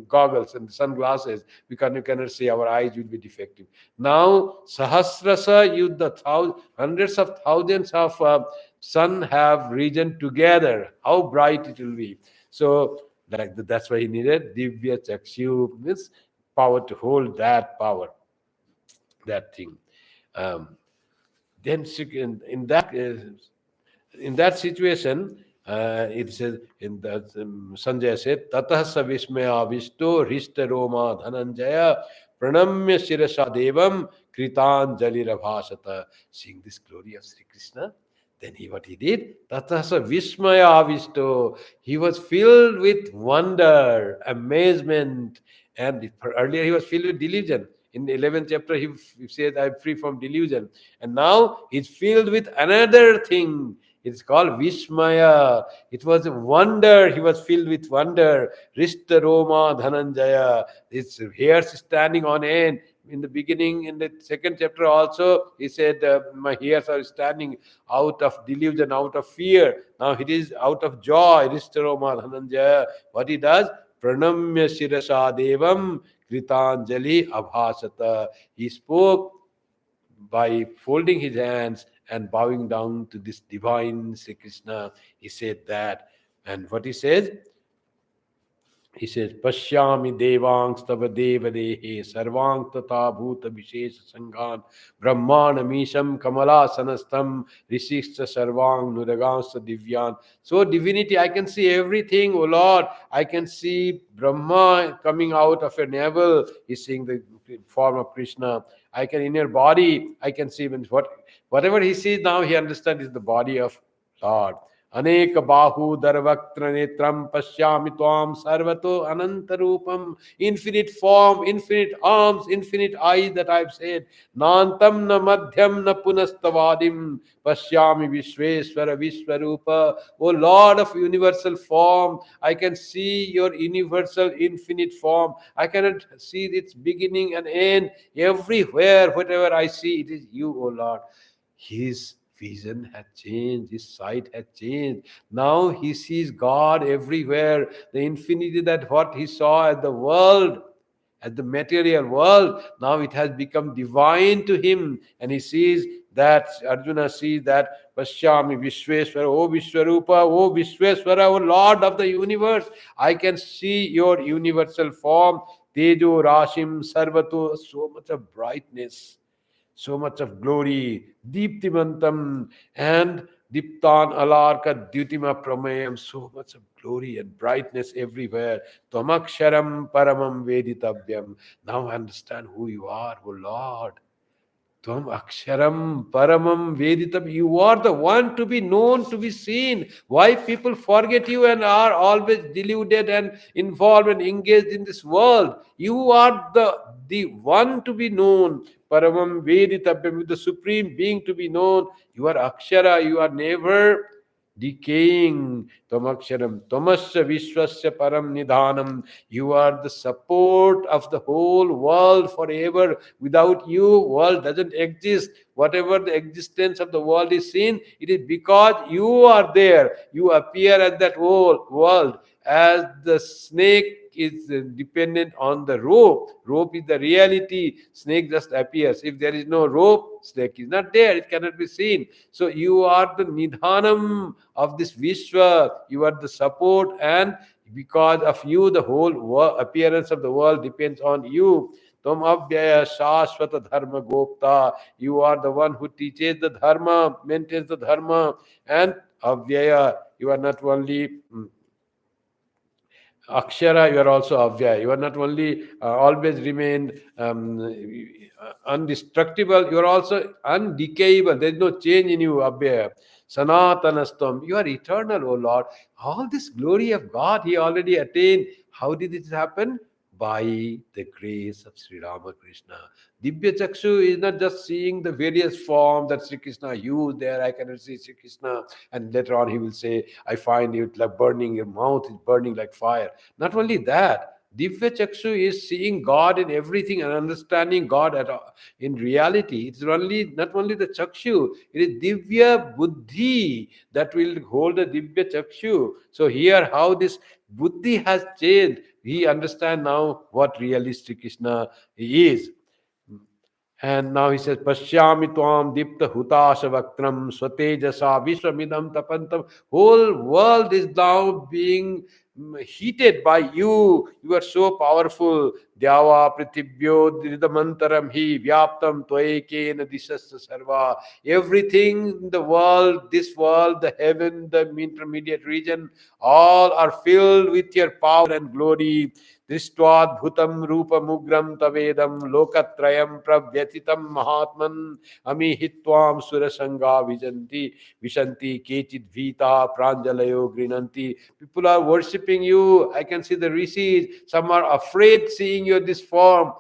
goggles and sunglasses. We cannot see, our eyes will be defective. Now, Sahasrasa Yuddha, hundreds of thousands of sun have risen together. How bright it will be. So that's why he needed Divya Chakshu, means power to hold that power, that thing. Then in that situation, it says in that Sanjay said, "Tatah sa vismaya visto rishta roma dhananjaya pranamya shirasha devam kritanjali rabhasata." Seeing this glory of Sri Krishna, then what he did, "Tatah sa vismaya visto." He was filled with wonder, amazement, and earlier he was filled with delusion. In the 11th chapter, he said, "I'm free from delusion." And now he's filled with another thing. It's called Vishmaya. It was a wonder. He was filled with wonder. Rishta Roma Dhananjaya. His hairs standing on end. In the beginning, in the second chapter also, he said, "My hairs are standing out of delusion, out of fear." Now it is out of joy. Rishta Roma Dhananjaya. What he does? Pranamya Shirasa Devam Kritanjali Abhasata. He spoke by folding his hands and bowing down to this divine Sri Krishna. He said that. And what he says? He says, "Pashyami devang stava devadehe sarvang tata bhuta vishesha sanghan brahmana misham kamala sanastam rishishta sarvang nuragansa divyan." So divinity, I can see everything, O Lord. I can see Brahma coming out of a navel. He's seeing the form of Krishna. I can, in your body, I can see whatever he sees now, he understands is the body of Lord. Anek bahu darvaktra netram pashyami tvam sarvato anantarupam. Infinite form, infinite arms, infinite eyes that I've said. Nantam na madhyam na punastavadim pashyami vishveswara vishwarupa. O Lord of universal form, I can see your universal infinite form. I cannot see its beginning and end. Everywhere, whatever I see, it is you, O Lord. His vision had changed, his sight had changed. Now he sees God everywhere. The infinity, that what he saw at the world, at the material world, now it has become divine to him. And he sees that, Arjuna sees that, Pashyami Vishweswara, O Vishwarupa, O Vishweswara, O Lord of the universe, I can see your universal form. Tejo Rashim Sarvato, so much of brightness, so much of glory, Deeptimantam, and Diptan Alarka Dyutima Pramayam, so much of glory and brightness everywhere. Twamaksharam Paramam Veditavyam. Now I understand who you are, O Lord. Tvam Aksharam Paramam Veditam. You are the one to be known, to be seen. Why people forget you and are always deluded and involved and engaged in this world? You are the one to be known. Paramam Veditabhyam, the supreme being to be known. You are Akshara, you are never decaying. Tamaksharam, Tamasya Vishwasya Param Nidhanam. You are the support of the whole world forever. Without you, world doesn't exist. Whatever the existence of the world is seen, it is because you are there. You appear at that whole world. As the snake is dependent on the rope. Rope is the reality. Snake just appears. If there is no rope, snake is not there. It cannot be seen. So you are the nidhanam of this Vishwa. You are the support, and because of you, the whole appearance of the world depends on you. Tom Avyaya Shashvata Dharma Gopta. You are the one who teaches the Dharma, maintains the Dharma, and Avyaya. You are not only Akshara, you are also Avyaya. You are not only always remain undestructible, you are also undecayable. There is no change in you, Abhyaya. Sanatanastam. You are eternal, O Lord. All this glory of God He already attained. How did it happen? By the grace of Sri Ramakrishna. Divya Chakshu is not just seeing the various forms that Sri Krishna used there. I cannot see Sri Krishna. And later on, he will say, I find it like burning, your mouth is burning like fire. Not only that, Divya Chakshu is seeing God in everything and understanding God in reality. It's only not only the Chakshu, it is Divya Buddhi that will hold the Divya Chakshu. So here, how this Buddhi has changed. We understand now what really Sri Krishna is. And now he says, Pashyami Tvam Dipta Hutasha Vaktram Swatejasa Vishwamidam Tapantam. Whole world is now being heated by you. You are so powerful. Dyava Pritibhyo Didamantaram Hi Vyaptam Tvaekena Disasya Sarva. Everything in the world, this world, the heaven, the intermediate region, all are filled with your power and glory. दृष्ट्वाद्भुतं रूपमुग्रं तवेदं लोकत्रयं प्रव्यथितं महात्मन् अमीहित्वां सुरसंगा विजन्ति विशन्ति केचित् भीता प्राञ्जलयो गृह्णन्ति. People are worshipping you. I can see the rishis. Some are afraid seeing you in this form.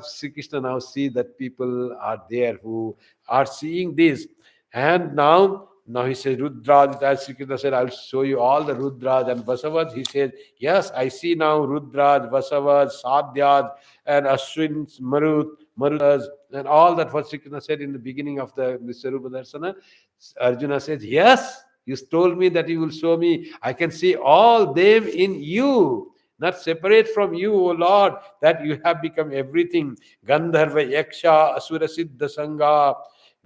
Sri Krishna now sees that people are there who are seeing this. And now he says, Rudras, as Sri Krishna said, I'll show you all the Rudras and Vasavas. He says, yes, I see now Rudras, Vasavas, Sadhyas, and Ashwins, Marutas, and all that what Sri Krishna said in the beginning of the Viswarupa Darshana. Arjuna says, yes, you told me that you will show me. I can see all them in you. Not separate from you, O Lord, that you have become everything. Gandharva, Yaksha, Asura, Siddha, Sangha,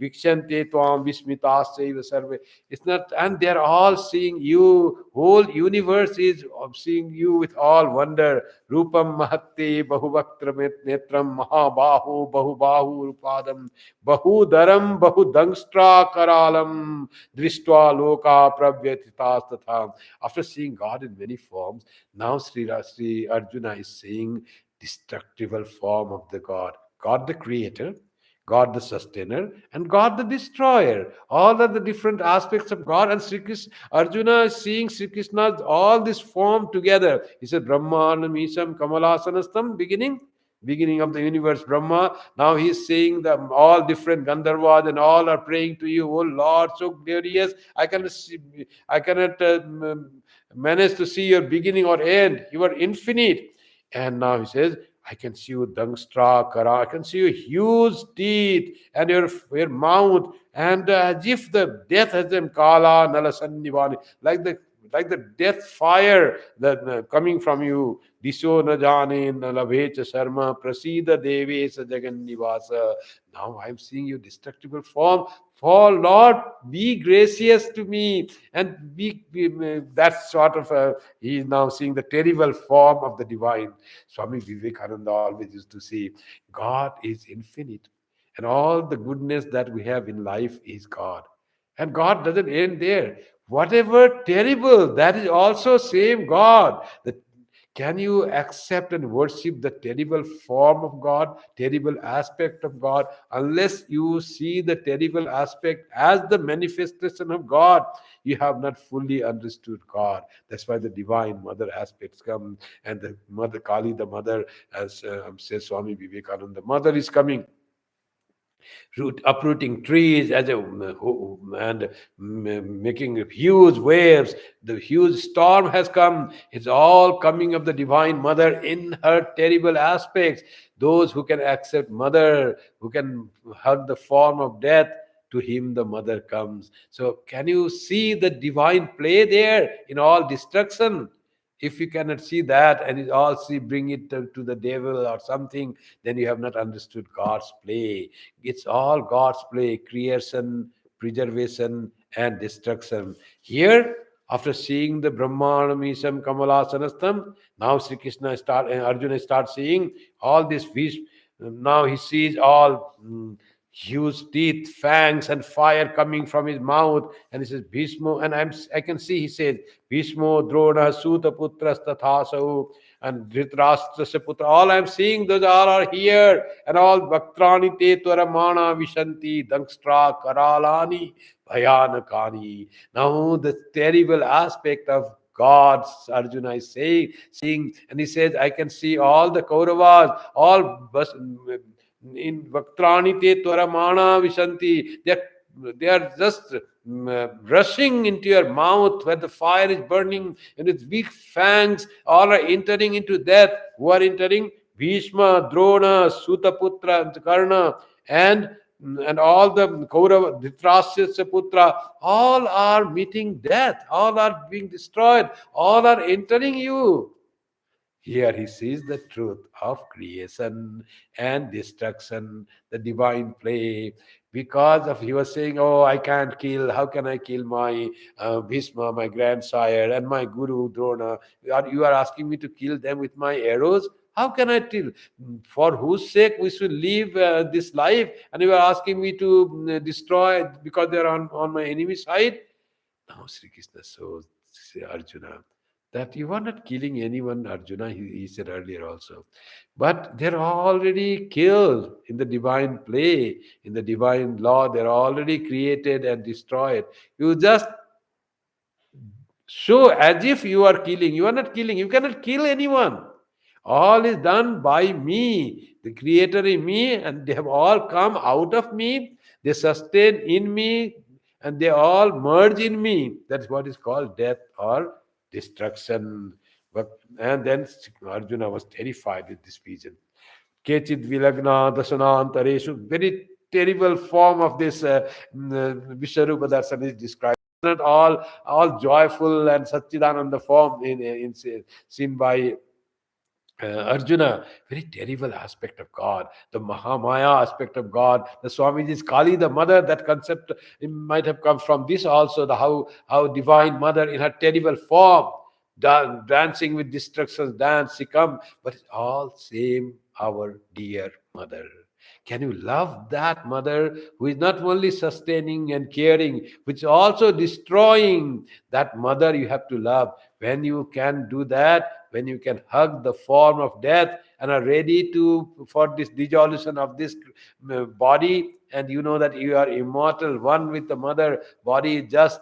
Vikshante Tvam Vismitasaiva Sarve. It's not, and they're all seeing you. Whole universe is seeing you with all wonder. Rupam Mahatte Bahuvaktra Netram Mahabahu Bahubahu Rupadam Bahudaram Bahudangstra Karalam Drishtva Loka Pravyatitas Tatha. After seeing God in many forms, now Sri Arjuna is seeing destructible form of the God. God the Creator, God the sustainer, and God the destroyer. All are the different aspects of God. And Sri Krishna, Arjuna is seeing Sri Krishna's all this form together. He said, Brahmanam Isham Kamalasanastam, beginning of the universe, Brahma. Now he is seeing them all different Gandharvas, and all are praying to you, oh Lord, so glorious. I cannot manage to see your beginning or end. You are infinite. And now he says, I can see you dangstra kara. I can see your huge teeth and your mouth, and as if the death has them kala nalasannivani, like the death fire that coming from you. Diso na jane na labhecha sarma prasida devesa jagannivasa. Now I am seeing your destructible form. For Lord, be gracious to me, and that sort of he is now seeing the terrible form of the divine. Swami Vivekananda always used to say, God is infinite, and all the goodness that we have in life is God. And God doesn't end there. Whatever terrible, that is also same God. Can you accept and worship the terrible form of God, terrible aspect of God, unless you see the terrible aspect as the manifestation of God? You have not fully understood God. That's why the divine mother aspects come, and the mother Kali, the mother, as says Swami Vivekananda, the mother is coming, uprooting trees and making huge waves. The huge storm has come. It's all coming of the divine mother in her terrible aspects. Those who can accept mother, who can hug the form of death, to him the mother comes. So can you see the divine play there in all destruction? If you cannot see that, and it all see bring it to the devil or something, then you have not understood God's play. It's all God's play: creation, preservation, and destruction. Here, after seeing the Brahmanamisham Kamalasanastam, now Sri Krishna Arjuna start seeing all this fish. Now he sees all huge teeth, fangs, and fire coming from his mouth, and he says, Bhishmo, and I can see he says, Bhishmo, Drona, Suta Putras Tathasau, and Dhritarashtrasya Putra. All I'm seeing, those all are here, and all Bhaktrani Te Tvaramana Vishanti, Dangstra Karalani, Bhayanakani. Now, the terrible aspect of God, Arjuna is seeing, and he says, I can see all the Kauravas, all in Vaktrani te Tvaramana Vishanti. They are just rushing into your mouth where the fire is burning, and with big fangs, all are entering into death. Who are entering? Bhishma, Drona, Sutaputra, and Karna, and all the Kaurava, Dhritarashtra Putra, all are meeting death, all are being destroyed, all are entering you. Here he sees the truth of creation and destruction, the divine play. Because of he was saying, "Oh, I can't kill. How can I kill my Bhishma, my grandsire, and my Guru Drona? You are asking me to kill them with my arrows? How can I kill? For whose sake we should live this life? And you are asking me to destroy because they are on my enemy side." Now Sri Krishna shows Arjuna that you are not killing anyone, Arjuna, he said earlier also. But they're already killed in the divine play, in the divine law. They're already created and destroyed. You just show as if you are killing. You are not killing. You cannot kill anyone. All is done by me, the creator in me, and they have all come out of me. They sustain in me, and they all merge in me. That's what is called death or destruction. And then Arjuna was terrified with this vision. Kechid Vilagna Dasanantareshu, very terrible form of this Viswarupa Darsana is described. Not all joyful and Satchidananda form seen by Arjuna, very terrible aspect of God, the Mahamaya aspect of God. The Swamiji's Kali, the mother, that concept might have come from this also, the how divine mother in her terrible form, dancing with destructions, dance, she come, but it's all same our dear mother. Can you love that mother who is not only sustaining and caring, which is also destroying? That mother you have to love. When you can do that, when you can hug the form of death and are ready to for this dissolution of this body, and you know that you are immortal, one with the mother body, just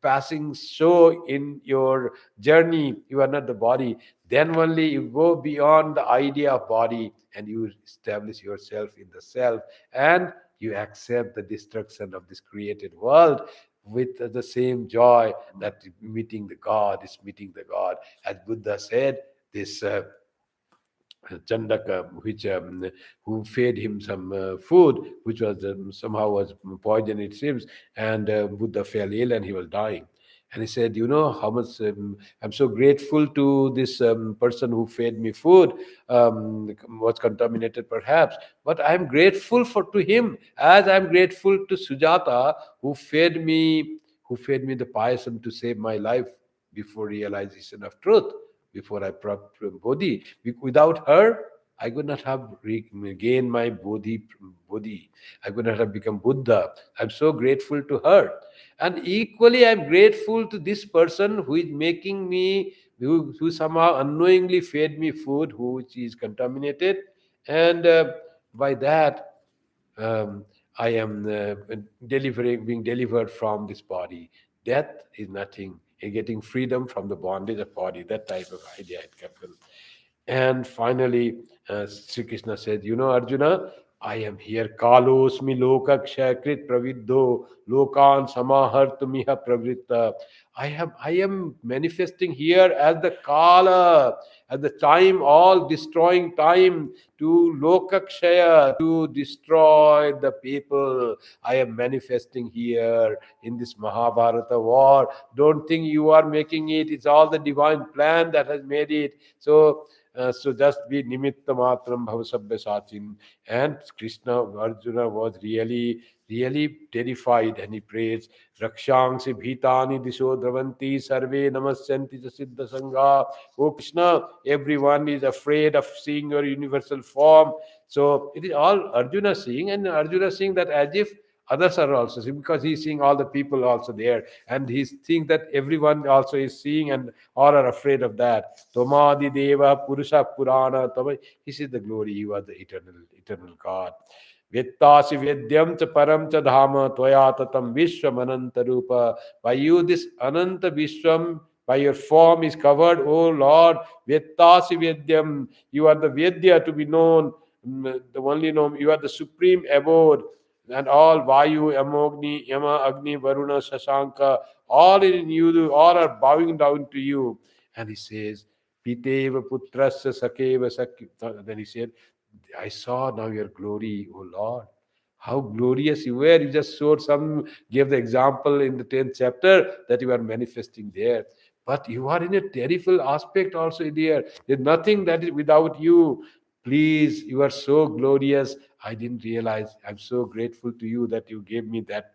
passing show in your journey. You are not the body. Then only you go beyond the idea of body and you establish yourself in the self, and you accept the destruction of this created world with the same joy that meeting the God is meeting the God. As Buddha said, this Chandaka, which who fed him some food, which was somehow was poison, it seems, and Buddha fell ill and he was dying. And he said, "You know how much I'm so grateful to this person who fed me food. Was contaminated perhaps, but I'm grateful for to him as I'm grateful to Sujata who fed me the payasam to save my life before realization of truth, before I bodhi. Without her, I could not have gained my bodhi. I could not have become Buddha. I'm so grateful to her. And equally, I'm grateful to this person who is making me, who somehow unknowingly fed me food, which is contaminated. And by that, um, I am being delivered from this body. Death is nothing. You're getting freedom from the bondage of body. That type of idea it comes. And finally, Sri Krishna said, "You know, Arjuna, I am here. Kalosmi lokakshakrit pravidho lokan samahartumiha pravritta. I am manifesting here as the Kala, at the time, all destroying time, to lokakshaya, to destroy the people. I am manifesting here in this Mahabharata war. Don't think you are making it. It's all the divine plan that has made it. So just be nimitta matram bhavasabhya sachin." And Krishna, Arjuna was really terrified, and he prays, "Rakshangsi bhitani disho dravanti sarve namasyanti cha siddha sangha." Oh Krishna, everyone is afraid of seeing your universal form. So it is all Arjuna seeing, and Arjuna seeing that as if others are also seeing, because he's seeing all the people also there, and he's seeing that everyone also is seeing, and all are afraid of that. Tomadi Deva Purusha Purana Tama. He sees the glory, you are the eternal God. Vettasi Vedyam cha Param cha Dhama Tvaya Tatam Vishwam Ananta Rupa. By you this Ananta Vishwam, by your form is covered, O Lord. Vettasi Vedyam, you are the Vedya to be known, the only known, you are the supreme abode. And all Vayu, Yamogni, Yama, Agni, Varuna, Sasanka, all in you, all are bowing down to you. And he says, Piteva Putrasya Sakeva Sakya. Then he said, I saw now your glory, O Lord. How glorious you were. You just showed some, gave the example in the 10th chapter that you are manifesting there. But you are in a terrible aspect also there. There's nothing that is without you. Please, you are so glorious. I didn't realize. I'm so grateful to you that you gave me that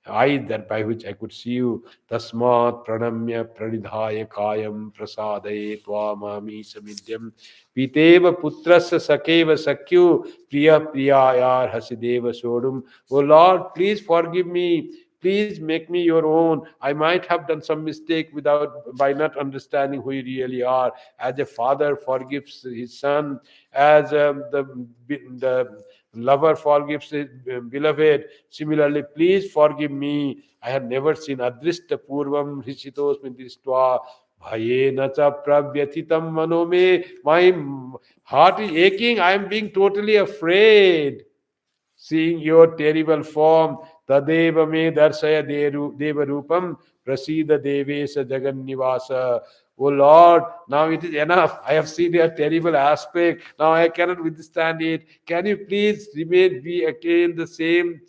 eye that by which I could see you. Tasmat pranamya pranidhaya kayam prasadaye tvamami samidyam piteva putrasya sakeva sakyu priya priyayar hasideva sodum. Oh Lord, please forgive me. Please make me your own. I might have done some mistake without by not understanding who you really are. As a father forgives his son, as the lover forgives his beloved. Similarly, please forgive me. I had never seen Adrishta Purvam Rishitosmi Drishtva Bhayena cha pravyathitam manome. My heart is aching. I am being totally afraid. Seeing your terrible form, Tadeva me darshaya deva rupam prasida devesa jagannivasa. Oh Lord, now it is enough. I have seen your terrible aspect. Now I cannot withstand it. Can you please remain, be again the same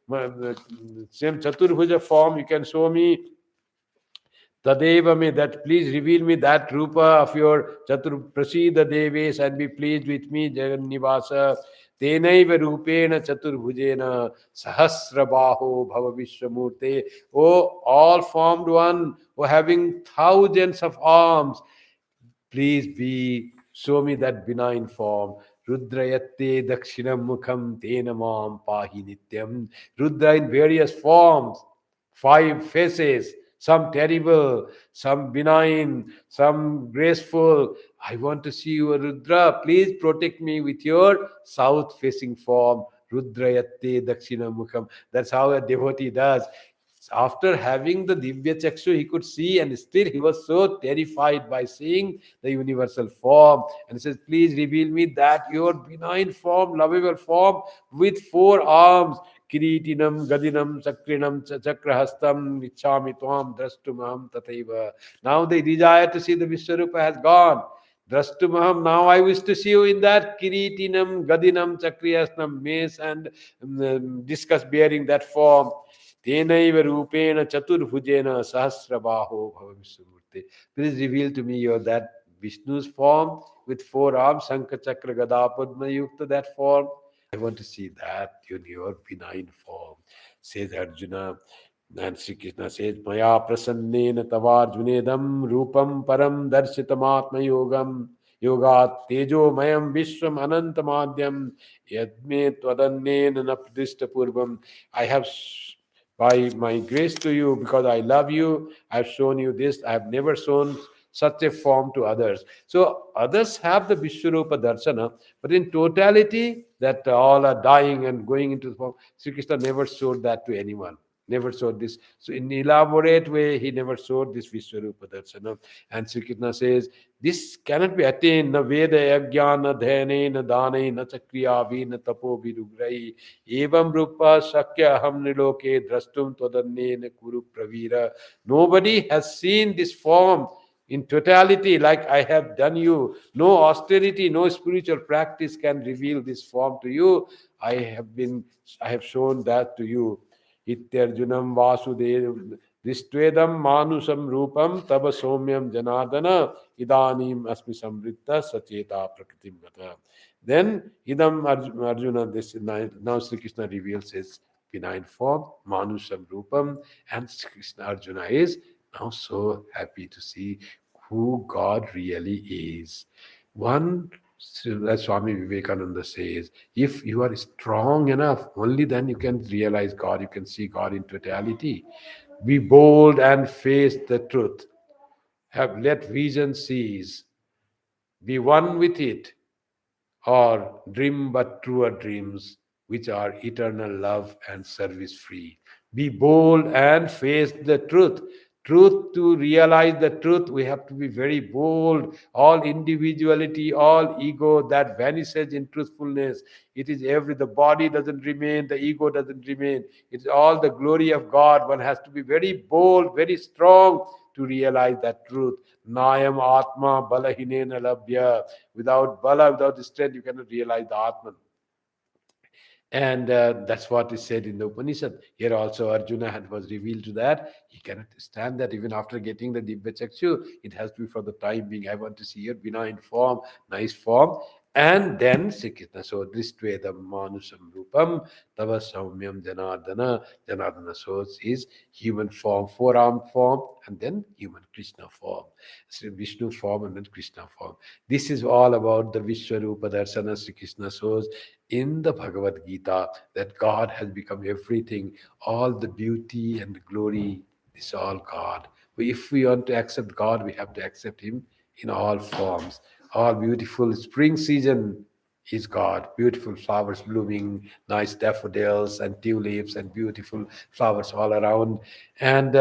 Chaturbhuja form? You can show me Tadeva me, that please reveal me that rupa of your Chatur Prasida Deves and be pleased with me, Jagannivasa. Tenaiva Rupena Chaturbhujena Sahasrabaho Bhava Vishwamurte. Oh, all formed one, oh, having thousands of arms, please be Show me that benign form. Rudrayatte dakshinam mukham tena mam pahi nityam. Rudra in various forms, 5 faces, some terrible, some benign, some graceful. I want to see you, Rudra. Please protect me with your south facing form. Rudrayatte dakshina mukham. That's how a devotee does. After having the Divya Chakshu, he could see, and still he was so terrified by seeing the universal form. And he says, please reveal me that your benign form, lovable form with 4 arms. Kiritinam, Gadinam, Chakrinam, Chakrahastam, Vichami Tvam, Drastumam, Tataiva. Now the desire to see the Viswarupa has gone. Drastumaham, now I wish to see you in that Kiritinam, Gadinam, Chakriyasnam, mace and discus bearing that form. Tenaiva Rupena Chaturbhujena Sahasrabaho Bhavavismurti. Please reveal to me your that Vishnu's form with 4 arms, Shankha Chakra Gada Padma Yukta, that form. I want to see that in your benign form, says Arjuna. And Sri Krishna says, Maya prasannena tavarjunedam rupam param darshitamatma yogam yogat tejo mayam vishwam anantamadhyam yadme twadannena napradishta purvam. I have by my grace to you, because I love you, I have shown you this. I have never shown such a form to others. So others have the Vishwarupa Darshana, but in totality, that all are dying and going into the form. Sri Krishna never showed that to anyone. Never showed this. So in elaborate way, he never showed this Vishwarupa Darshana. And Sri Krishna says, this cannot be attained. Na Veda Yagya, na Dhane, na Dane, na Chakriya, vi, na Tapo, virugrahi. Evam Rupa Shakya Ham Niloke Drastum Twadanne Kuru Pravira. Nobody has seen this form in totality like I have done you. No austerity, no spiritual practice can reveal this form to you. I have shown that to you. Ityarjunam Vasudev Dristvedam Manusam Rupam Taba Somyam Janardana Idanim Asmi Samritta Sacheta Prakritim Gata. Then Idam Arjuna, this now Sri Krishna reveals his benign form, Manusam Rupam, and Sri Krishna Arjuna is now so happy to see who God really is. One, as Swami Vivekananda says, if you are strong enough, only then you can realize God, you can see God in totality. Be bold and face the truth. Have let vision seize. Be one with it, or dream but truer dreams, which are eternal love and service free. Be bold and face the truth. Truth, to realize the truth, we have to be very bold. All individuality, all ego, that vanishes in truthfulness. It is the body doesn't remain, the ego doesn't remain. It's all the glory of God. One has to be very bold, very strong to realize that truth. Nayam Atma Balahinena Labhya. Without bala, without strength, you cannot realize the Atman. And that's what is said in the Upanishad. Here also Arjuna was revealed to that. He cannot stand that even after getting the Divya Chakshu. It has to be for the time being. I want to see your benign form, nice form. And then Sri Krishna, so Dristveda Manusam Rupam, Tava Saumyam Janardana. Janardana shows his human form, 4-armed form, and then human Krishna form. Sri Vishnu form and then Krishna form. This is all about the Vishwarupa Darshana Sri Krishna shows in the Bhagavad Gita, that God has become everything, all the beauty and the glory is all God. If we want to accept God, we have to accept Him in all forms. All beautiful spring season is God. Beautiful flowers blooming, nice daffodils and tulips and beautiful flowers all around. And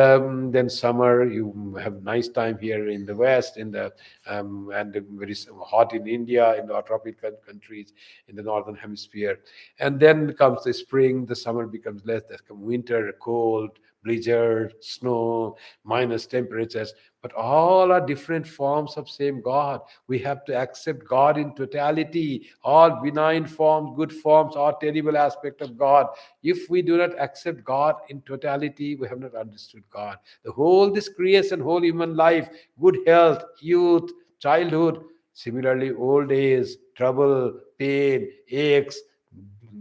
then summer, you have nice time here in the West, and very hot in India, in the tropical countries, in the northern hemisphere. And then comes the spring, the summer becomes less, there's come winter, cold, blizzard, snow, minus temperatures, but all are different forms of same God. We have to accept God in totality, all benign forms, good forms, or terrible aspect of God. If we do not accept God in totality, we have not understood God. The whole this creation, whole human life, good health, youth, childhood, similarly old age, trouble, pain, aches,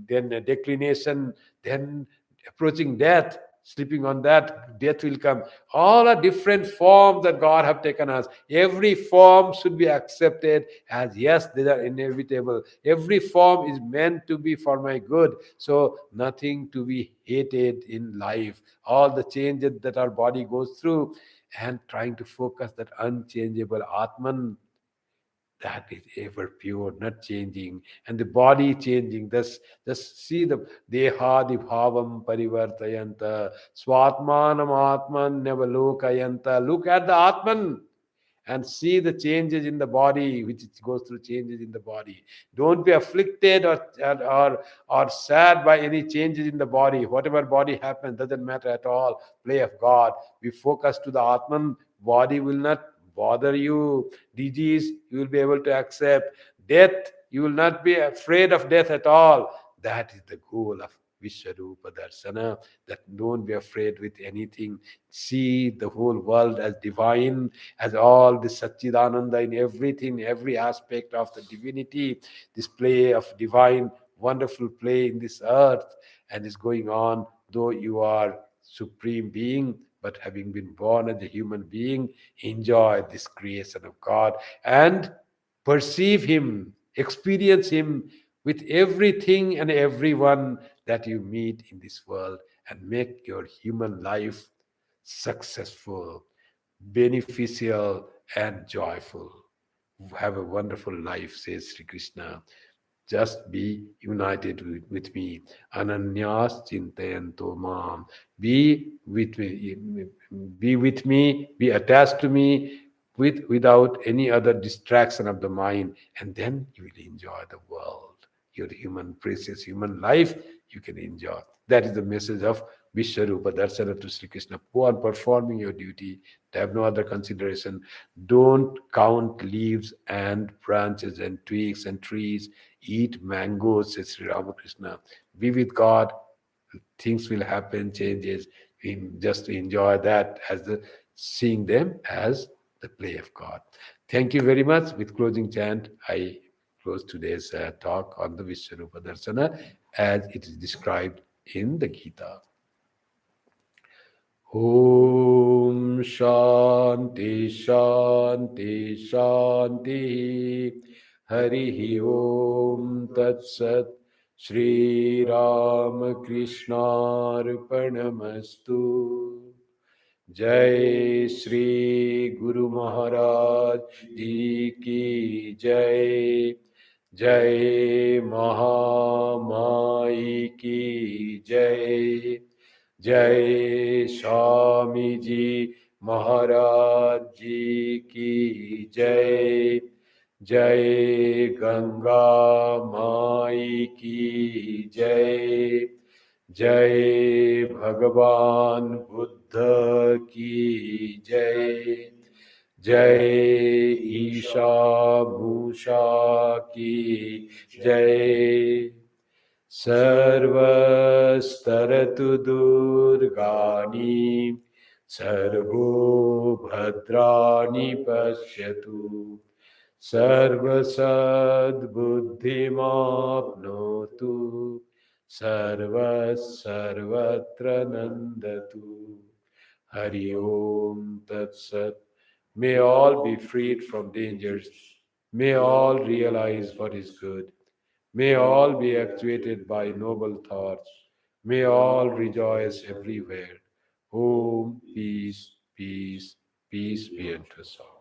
then declination, then approaching death. Sleeping on that, death will come. All are different forms that God have taken us. Every form should be accepted as yes, they are inevitable. Every form is meant to be for my good. So nothing to be hated in life. All the changes that our body goes through, and trying to focus that unchangeable Atman, that is ever pure, not changing, and the body changing. Thus see the dehadi bhavam parivartayanta swatmanam atman nevalokayanta. Look at the Atman and see the changes in the body, which it goes through changes in the body. Don't be afflicted or sad by any changes in the body. Whatever body happens doesn't matter at all. Play of God. We focus to the Atman. Body will not bother you. Disease you will be able to accept. Death you will not be afraid of death at all. That is the goal of Viswarupa Darshana. That don't be afraid with anything. See the whole world as divine, as all the Satchidananda in everything, every aspect of the divinity, this play of divine, wonderful play in this earth, and is going on, though you are supreme being, but having been born as a human being, enjoy this creation of God and perceive Him, experience Him with everything and everyone that you meet in this world, and make your human life successful, beneficial, and joyful. Have a wonderful life, says Sri Krishna. Just be united with me. Ananyas chintayanto mam. Be with me, be attached to me without any other distraction of the mind, and then you will enjoy the world. Your precious human life, you can enjoy. That is the message of Viswarupa Darshana to Sri Krishna. Go on performing your duty. Have no other consideration. Don't count leaves and branches and twigs and trees. Eat mangoes, says Sri Ramakrishna. Be with God. Things will happen, changes. Just enjoy that as seeing them as the play of God. Thank you very much. With closing chant, I close today's talk on the Viswarupa Darshana as it is described in the Gita. Om Shanti Shanti Shanti Hari Om Tat Sat Shri Ram Krishna Arpanamastu. Jai Shri Guru Maharaj Ji Ki Jai. Jai Mahamai Ki Jai. Jai Swami Ji Maharaj Ji Ki Jai. Jai Ganga Mai Ki Jai. Jai Bhagavan Buddha Ki Jai. Jai Isha Bhusha Ki Jai. Sarvastaratu Durgani Sarvo Bhadrani Pashyatu Sarvasad Buddhimapnotu Sarvatra Nandatu. Hari Om Tat Sat. May all be freed from dangers. May all realize what is good. May all be actuated by noble thoughts. May all rejoice everywhere. Om, peace, peace, peace be unto us all.